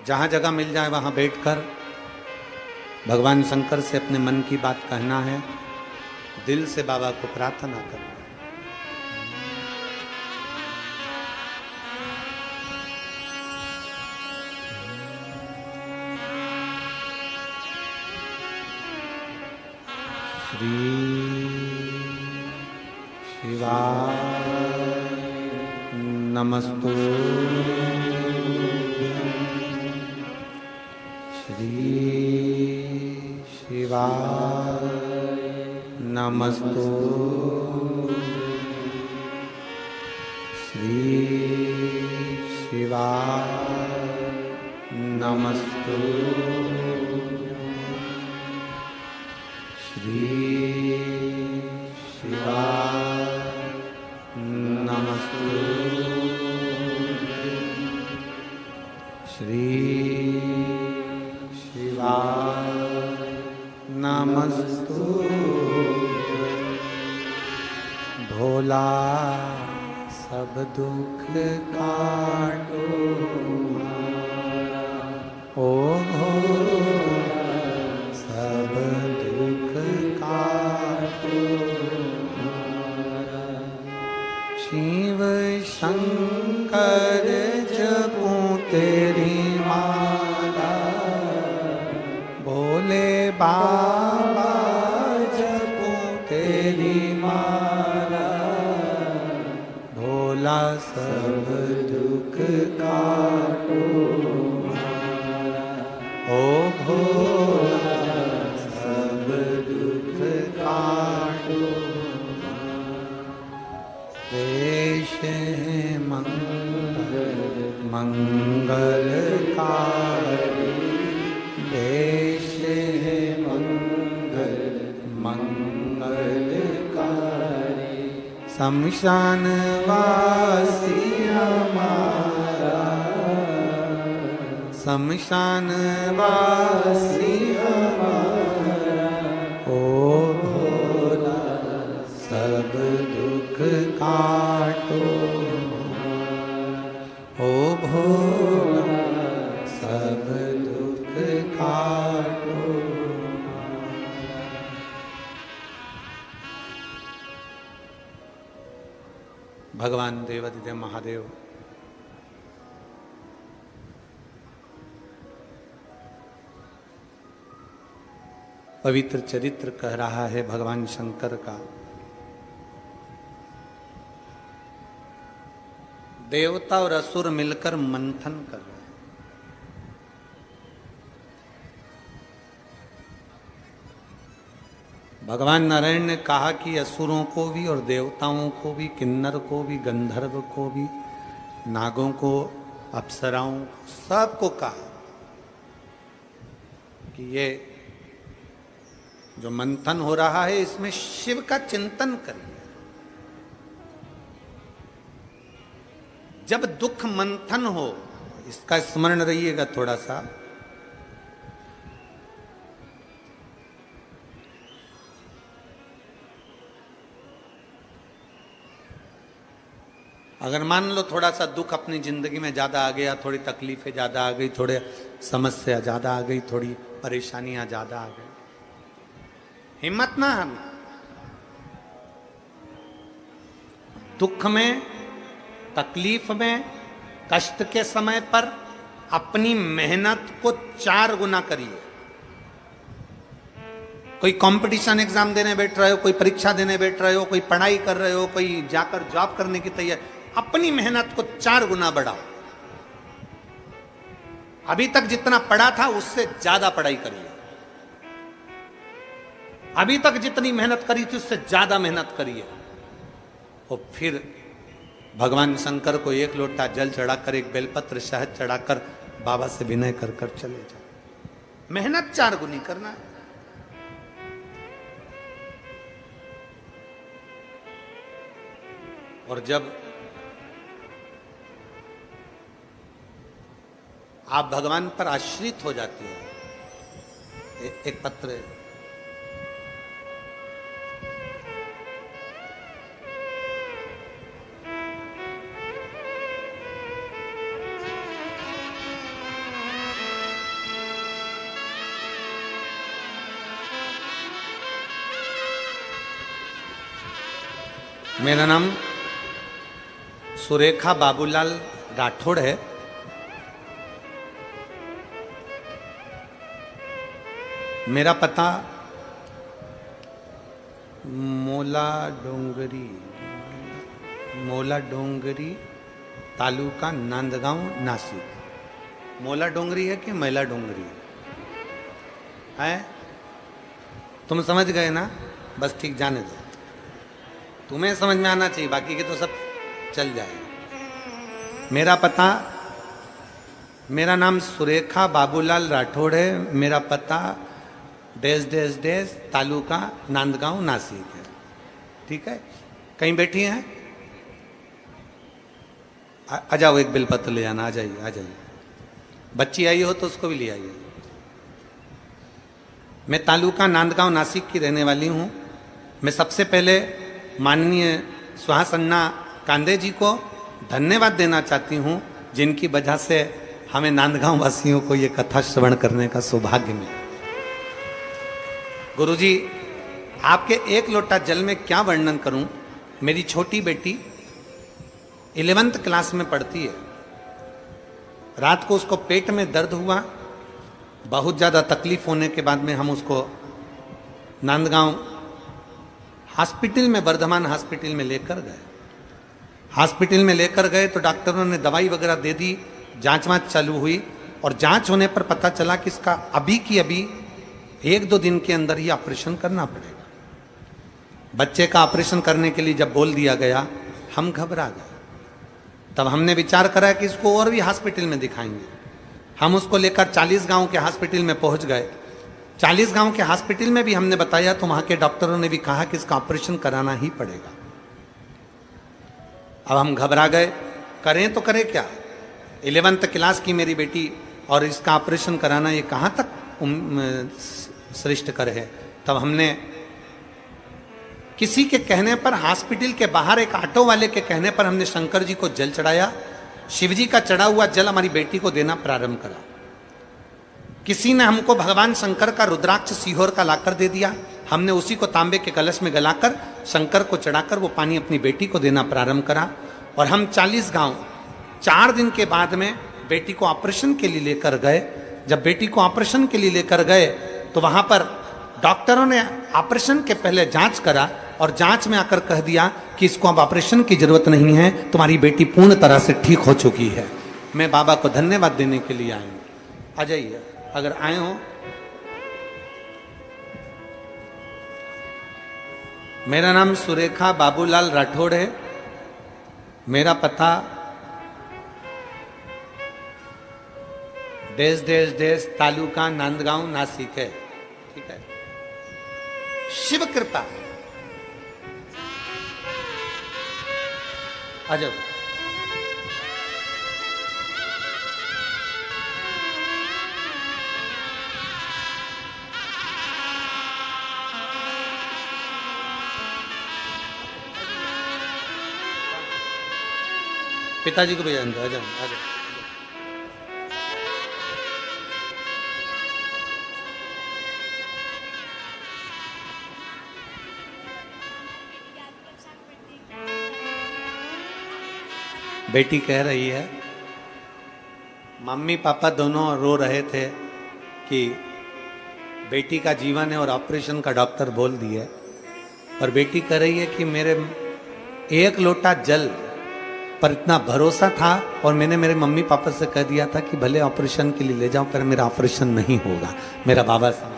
जहाँ जगह मिल जाए वहाँ बैठकर भगवान शंकर से अपने मन की बात कहना है, दिल से बाबा को प्रार्थना करना। श्री शिवाय नमस्तु। श्री शिवाय नमस्तु। श्री शिवाय नमस्तु। श्री शिवाय नमस्तु। श्री शिवाय नमस्तु। भोला सब दुख काटो ओ भोला सब दुख काटो। शिव शंकर जपूं तेरी माला, भोले बाबा जपूं तेरी माला। भोला सब दुख काटो ओ भोला सब दुख काटो। देश है मंगलकारी, देश है मंगलकारी। शमशान वासी हमारा, शमशान वासी हमारा। ओ भोला सब दुख काटो ओ भोला सब दुख काटो। भगवान देवादिदेव महादेव पवित्र चरित्र कह रहा है भगवान शंकर का। देवता और असुर मिलकर मंथन कर रहे हैं। भगवान नारायण ने कहा कि असुरों को भी और देवताओं को भी, किन्नर को भी, गंधर्व को भी, नागों को, अप्सराओं, सबको कहा कि ये जो मंथन हो रहा है इसमें शिव का चिंतन करिए। जब दुख मंथन हो, इसका स्मरण रहिएगा थोड़ा सा, अगर मान लो थोड़ा सा दुख अपनी जिंदगी में ज्यादा आ गया, थोड़ी तकलीफें ज्यादा आ गई, थोड़े समस्या ज्यादा आ गई, थोड़ी परेशानियां ज्यादा आ गई, हिम्मत ना हारना। दुख में, तकलीफ में, कष्ट के समय पर अपनी मेहनत को 4 गुना करिए। कोई कंपटीशन एग्जाम देने बैठ रहे हो, कोई परीक्षा देने बैठ रहे हो, कोई पढ़ाई कर रहे हो, कोई जाकर जॉब करने की तैयारी, अपनी मेहनत को 4 गुना बढ़ाओ। अभी तक जितना पढ़ा था उससे ज्यादा पढ़ाई करिए। अभी तक जितनी मेहनत करी थी उससे ज्यादा मेहनत करिए। और फिर भगवान शंकर को 1 लोटा जल चढ़ाकर, 1 बेलपत्र शहद चढ़ाकर बाबा से विनय कर कर चले जाओ। मेहनत 4 गुनी करना है। और जब आप भगवान पर आश्रित हो जाते हो, एक पत्र है, मेरा नाम सुरेखा बाबूलाल राठौड़ है। मेरा पता मोला डोंगरी तालुका नांदगांव नासिक। मोला डोंगरी है कि मैला डोंगरी है? तुम समझ गए ना? बस ठीक, जाने दो, तुम्हें समझ में आना चाहिए, बाकी के तो सब चल जाएगा। मेरा पता, मेरा नाम सुरेखा बाबूलाल राठौड़ है। मेरा पता डेस डेस डेस तालुका नांदगांव नासिक है। ठीक है? कहीं बैठी हैं? आ जाओ, 1 बेलपत्र ले जाना। आ जाइए, आ जाइए। बच्ची आई हो तो उसको भी ले आइए। मैं तालुका नांदगांव नासिक की रहने वाली हूँ। मैं सबसे पहले माननीय सुहास अन्ना कांदे जी को धन्यवाद देना चाहती हूँ, जिनकी वजह से हमें नांदगांव वासियों को ये कथा श्रवण करने का सौभाग्य मिला। गुरुजी, आपके 1 लोटा जल में क्या वर्णन करूं। मेरी छोटी बेटी 11th क्लास में पढ़ती है। रात को उसको पेट में दर्द हुआ, बहुत ज़्यादा तकलीफ होने के बाद में हम उसको नांदगांव हॉस्पिटल में, वर्धमान हॉस्पिटल में लेकर गए। हॉस्पिटल में लेकर गए तो डॉक्टरों ने दवाई वगैरह दे दी, जांच वाँच चालू हुई और जांच होने पर पता चला कि इसका अभी की अभी 1-2 दिन के अंदर ही ऑपरेशन करना पड़ेगा। बच्चे का ऑपरेशन करने के लिए जब बोल दिया गया, हम घबरा गए। तब हमने विचार करा कि इसको और भी हॉस्पिटल में दिखाएंगे। हम उसको लेकर 40 गांव के हॉस्पिटल में पहुंच गए। 40 गांव के हॉस्पिटल में भी हमने बताया तो वहां के डॉक्टरों ने भी कहा कि इसका ऑपरेशन कराना ही पड़ेगा। अब हम घबरा गए, करें तो करें क्या? 11th क्लास की मेरी बेटी और इसका ऑपरेशन कराना, ये कहाँ तक श्रेष्ठ कर है। तब हमने किसी के कहने पर, हॉस्पिटल के बाहर एक ऑटो वाले के कहने पर, हमने शंकर जी को जल चढ़ाया। शिव जी का चढ़ा हुआ जल हमारी बेटी को देना प्रारंभ करा। किसी ने हमको भगवान शंकर का रुद्राक्ष सीहोर का लाकर दे दिया। हमने उसी को तांबे के कलश में गलाकर शंकर को चढ़ाकर वो पानी अपनी बेटी को देना प्रारंभ करा। और हम 40 गांव 4 दिन के बाद में बेटी को ऑपरेशन के लिए लेकर गए। जब बेटी को ऑपरेशन के लिए लेकर गए तो वहां पर डॉक्टरों ने ऑपरेशन के पहले जांच करा और जांच में आकर कह दिया कि इसको अब ऑपरेशन की जरूरत नहीं है, तुम्हारी बेटी पूर्ण तरह से ठीक हो चुकी है। मैं बाबा को धन्यवाद देने के लिए आया हूं। आ जाइए अगर आए हो। मेरा नाम सुरेखा बाबूलाल राठौड़ है। मेरा पता देश देश देश तालुका नांदगांव नासिक है। ठीक है, शिव कृपा। आ जाओ। पिताजी को भेजा दो, आ जाओ आ जाओ। बेटी कह रही है, मम्मी पापा दोनों रो रहे थे कि बेटी का जीवन है और ऑपरेशन का डॉक्टर बोल दिया, और बेटी कह रही है कि मेरे एक लोटा जल पर इतना भरोसा था और मैंने मेरे मम्मी पापा से कह दिया था कि भले ऑपरेशन के लिए ले जाओ पर मेरा ऑपरेशन नहीं होगा, मेरा बाबा संभाल।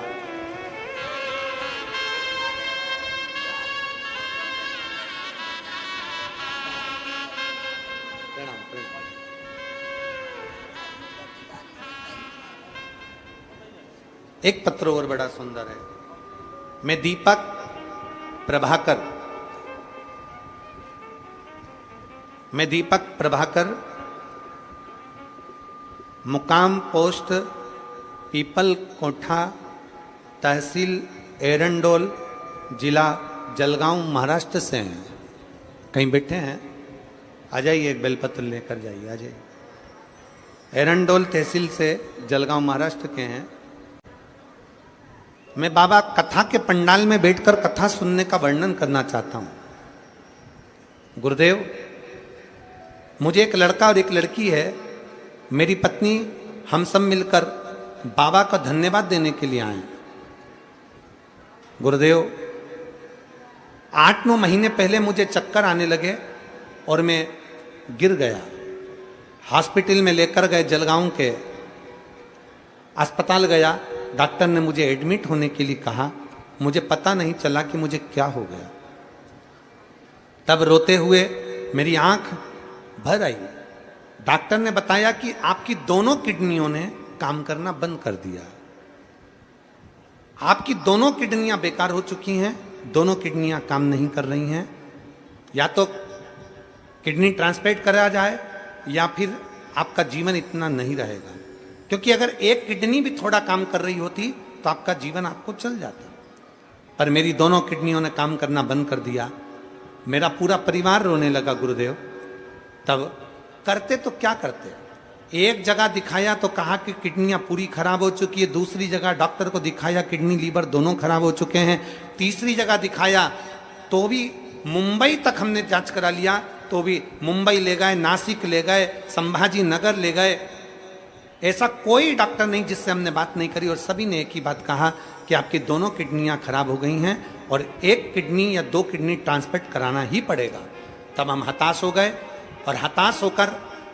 एक पत्र और बड़ा सुंदर है। मैं दीपक प्रभाकर मुकाम पोस्ट पीपल कोठा तहसील एरंडोल जिला जलगांव महाराष्ट्र से हैं। कहीं बैठे हैं? आ जाइए, एक बेलपत्र लेकर जाइए, आ जाइए। एरंडोल तहसील से जलगांव महाराष्ट्र के हैं। मैं बाबा कथा के पंडाल में बैठकर कथा सुनने का वर्णन करना चाहता हूं। गुरुदेव, मुझे एक लड़का और एक लड़की है, मेरी पत्नी, हम सब मिलकर बाबा का धन्यवाद देने के लिए आए। गुरुदेव, 8-9 महीने पहले मुझे चक्कर आने लगे और मैं गिर गया। हॉस्पिटल में लेकर गए, जलगांव के अस्पताल गया। डॉक्टर ने मुझे एडमिट होने के लिए कहा। मुझे पता नहीं चला कि मुझे क्या हो गया। तब रोते हुए मेरी आंख भर आई। डॉक्टर ने बताया कि आपकी दोनों किडनियों ने काम करना बंद कर दिया। आपकी दोनों किडनियां बेकार हो चुकी हैं, दोनों किडनियां काम नहीं कर रही हैं। या तो किडनी ट्रांसप्लांट करा जाए या फिर आपका जीवन इतना नहीं रहेगा। क्योंकि अगर एक किडनी भी थोड़ा काम कर रही होती तो आपका जीवन आपको चल जाता, पर मेरी दोनों किडनियों ने काम करना बंद कर दिया। मेरा पूरा परिवार रोने लगा। गुरुदेव, तब करते तो क्या करते? एक जगह दिखाया तो कहा कि किडनियां पूरी खराब हो चुकी है। दूसरी जगह डॉक्टर को दिखाया, किडनी लीवर दोनों खराब हो चुके हैं। तीसरी जगह दिखाया तो भी मुंबई तक हमने जांच करा लिया, तो भी मुंबई ले गए, नासिक ले गए, संभाजी नगर ले गए। ऐसा कोई डॉक्टर नहीं जिससे हमने बात नहीं करी, और सभी ने एक ही बात कहा कि आपकी दोनों किडनियां खराब हो गई हैं और एक किडनी या 2 किडनी ट्रांसप्लांट कराना ही पड़ेगा। तब हम हताश हो गए और हताश होकर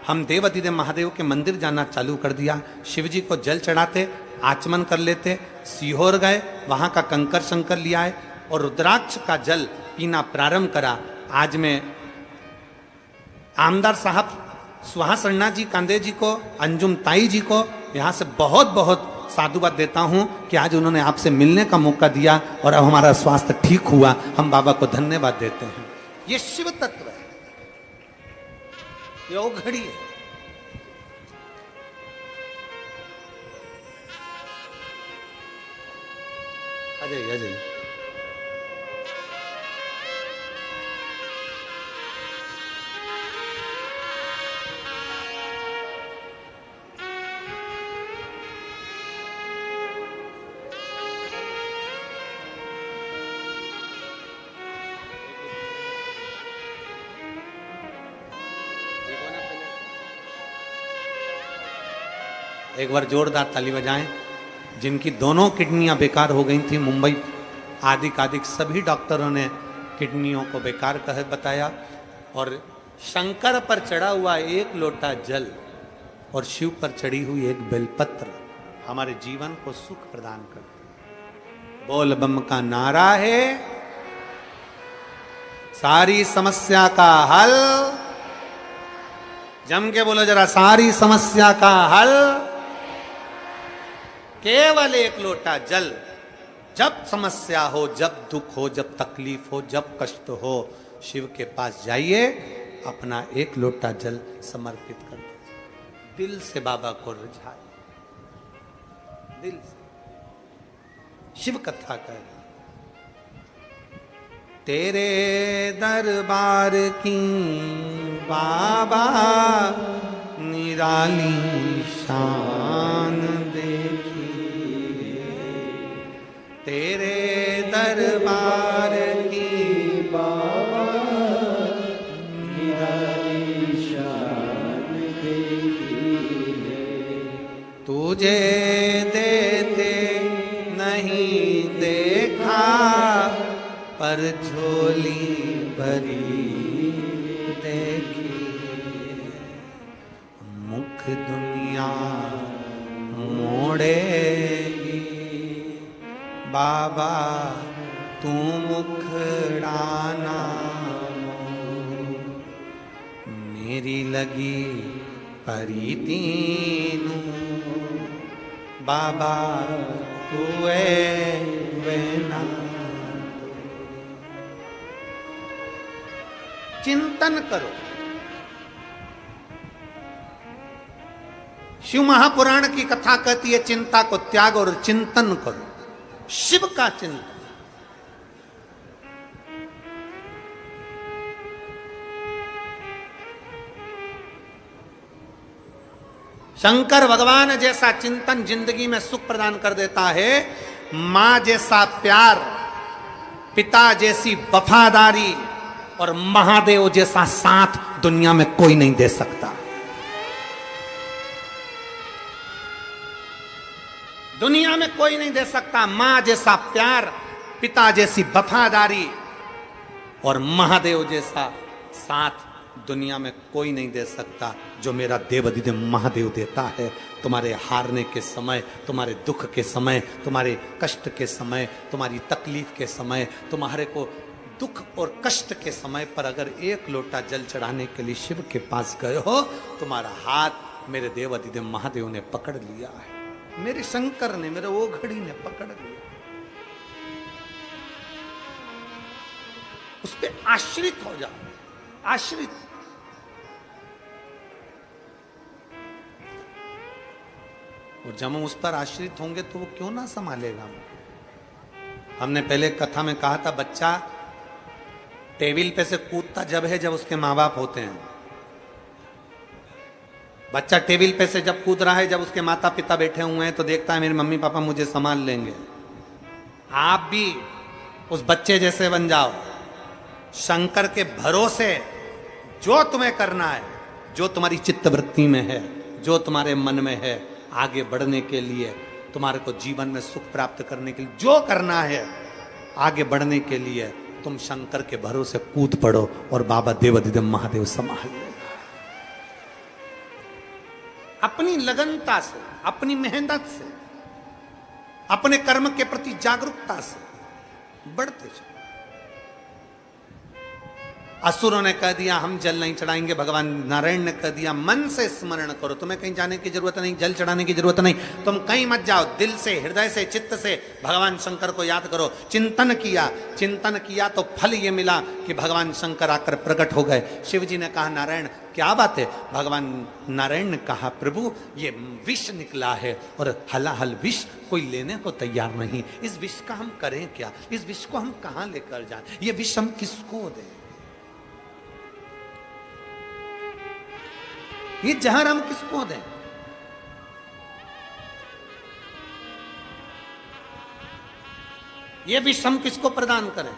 हम देवाधिदेव महादेव के मंदिर जाना चालू कर दिया। शिव जी को जल चढ़ाते, आचमन कर लेते। सीहोर गए, वहाँ का कंकर शंकर लिया है और रुद्राक्ष का जल पीना प्रारंभ करा। आज मैं आमदार साहब सुहास अन्ना जी कांदे जी को, अंजुम ताई जी को यहाँ से बहुत बहुत साधुवाद देता हूँ कि आज उन्होंने आपसे मिलने का मौका दिया और अब हमारा स्वास्थ्य ठीक हुआ। हम बाबा को धन्यवाद देते हैं। ये शिव तत्व है, ये घड़ी है। अजय अजय एक बार जोरदार ताली बजाएं। जिनकी दोनों किडनियां बेकार हो गई थी, मुंबई आदि सभी डॉक्टरों ने किडनियों को बेकार कह बताया, और शंकर पर चढ़ा हुआ एक लोटा जल और शिव पर चढ़ी हुई एक बेलपत्र हमारे जीवन को सुख प्रदान करते। बोल बम का नारा है, सारी समस्या का हल। जम के बोलो जरा, सारी समस्या का हल केवल एक लोटा जल, जब समस्या हो, जब दुख हो, जब तकलीफ हो, जब कष्ट हो, शिव के पास जाइए, अपना एक लोटा जल समर्पित कर दीजिए, दिल से बाबा को रिझाइए, दिल से। शिव कथा कर, तेरे दरबार की बाबा निराली शान देखी, तेरे दरबार की बाबा निराली शान देखी है। तुझे देते नहीं देखा, पर झोली भरी देखी, मुख दुनिया मोड़ेगी, बाबा तू मुखड़ाना मोड़, मेरी लगी परीती नू, बाबा तू वेना। चिंतन करो, शिव महापुराण की कथा कहती है चिंता को त्याग और चिंतन करो, शिव का चिंतन। शंकर भगवान जैसा चिंतन जिंदगी में सुख प्रदान कर देता है, मां जैसा प्यार, पिता जैसी वफादारी और महादेव जैसा साथ दुनिया में कोई नहीं दे सकता। दुनिया में कोई नहीं दे सकता मां जैसा प्यार, पिता जैसी वफादारी और महादेव जैसा साथ दुनिया में कोई नहीं दे सकता, जो मेरा देवाधिदेव महादेव देता है। तुम्हारे हारने के समय, तुम्हारे दुख के समय, तुम्हारे कष्ट के समय, तुम्हारी तकलीफ के समय, तुम्हारे को दुख और कष्ट के समय पर अगर एक लोटा जल चढ़ाने के लिए शिव के पास गए हो, तुम्हारा हाथ मेरे देवाधिदेव महादेव ने पकड़ लिया है, मेरे शंकर ने, मेरे ओघड़ी ने पकड़ लिया। उस पे आश्रित हो जाओ, आश्रित। और जब हम उस पर आश्रित होंगे तो वो क्यों ना संभालेगा। हमने पहले कथा में कहा था, बच्चा टेबल पे से कूदता जब है जब उसके माँ बाप होते हैं। बच्चा टेबल पे से जब कूद रहा है, जब उसके माता पिता बैठे हुए हैं, तो देखता है मेरे मम्मी पापा मुझे संभाल लेंगे। आप भी उस बच्चे जैसे बन जाओ, शंकर के भरोसे जो तुम्हें करना है, जो तुम्हारी चित्तवृत्ति में है, जो तुम्हारे मन में है, आगे बढ़ने के लिए, तुम्हारे को जीवन में सुख प्राप्त करने के लिए जो करना है, आगे बढ़ने के लिए तुम शंकर के भरोसे कूद पड़ो और बाबा देवाधिदेव महादेव संभाल लेगा। अपनी लगनता से, अपनी मेहनत से, अपने कर्म के प्रति जागरूकता से बढ़ते चलो। असुरों ने कह दिया हम जल नहीं चढ़ाएंगे, भगवान नारायण ने कह दिया मन से स्मरण करो, तुम्हें कहीं जाने की जरूरत नहीं, जल चढ़ाने की जरूरत नहीं, तुम कहीं मत जाओ, दिल से, हृदय से, चित्त से भगवान शंकर को याद करो। चिंतन किया तो फल ये मिला कि भगवान शंकर आकर प्रकट हो गए। शिव जी ने कहा नारायण क्या बात है? भगवान नारायण ने कहा प्रभु ये विष निकला है और हलाहल विष कोई लेने को तैयार नहीं, इस विष का हम करें क्या? इस विष को हम कहां लेकर जाएं? ये विष हम किसको दें? ये जहर हम किसको दें? ये विष हम किसको प्रदान करें?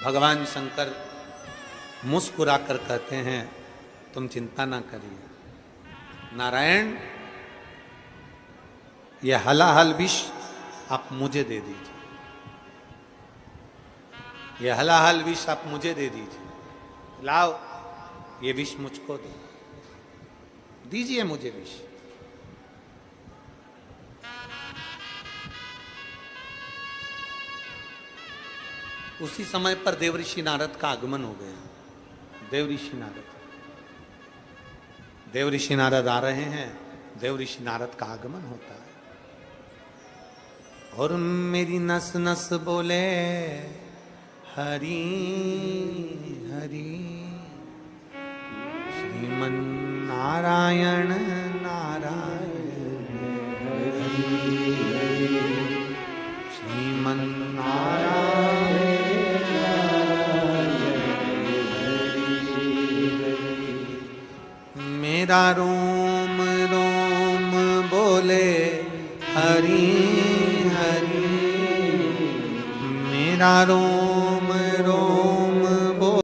भगवान शंकर मुस्कुराकर कहते हैं तुम चिंता ना करिए नारायण, ये हलाहल विष आप मुझे दे दीजिए, ये हलाहल विष आप मुझे दे दीजिए। लाओ ये विष मुझको दो, दीजिए मुझे विष। उसी समय पर देवऋषि नारद का आगमन हो गया। देव ऋषि नारद, देव ऋषि नारद आ रहे हैं, देव ऋषि नारद का आगमन होता है और मेरी नस नस बोले हरि हरि, श्रीमन नारायण नारायण हरि, श्रीमन नारायण मेरा रोम रोम बोले हरि हरि, मेरा रोम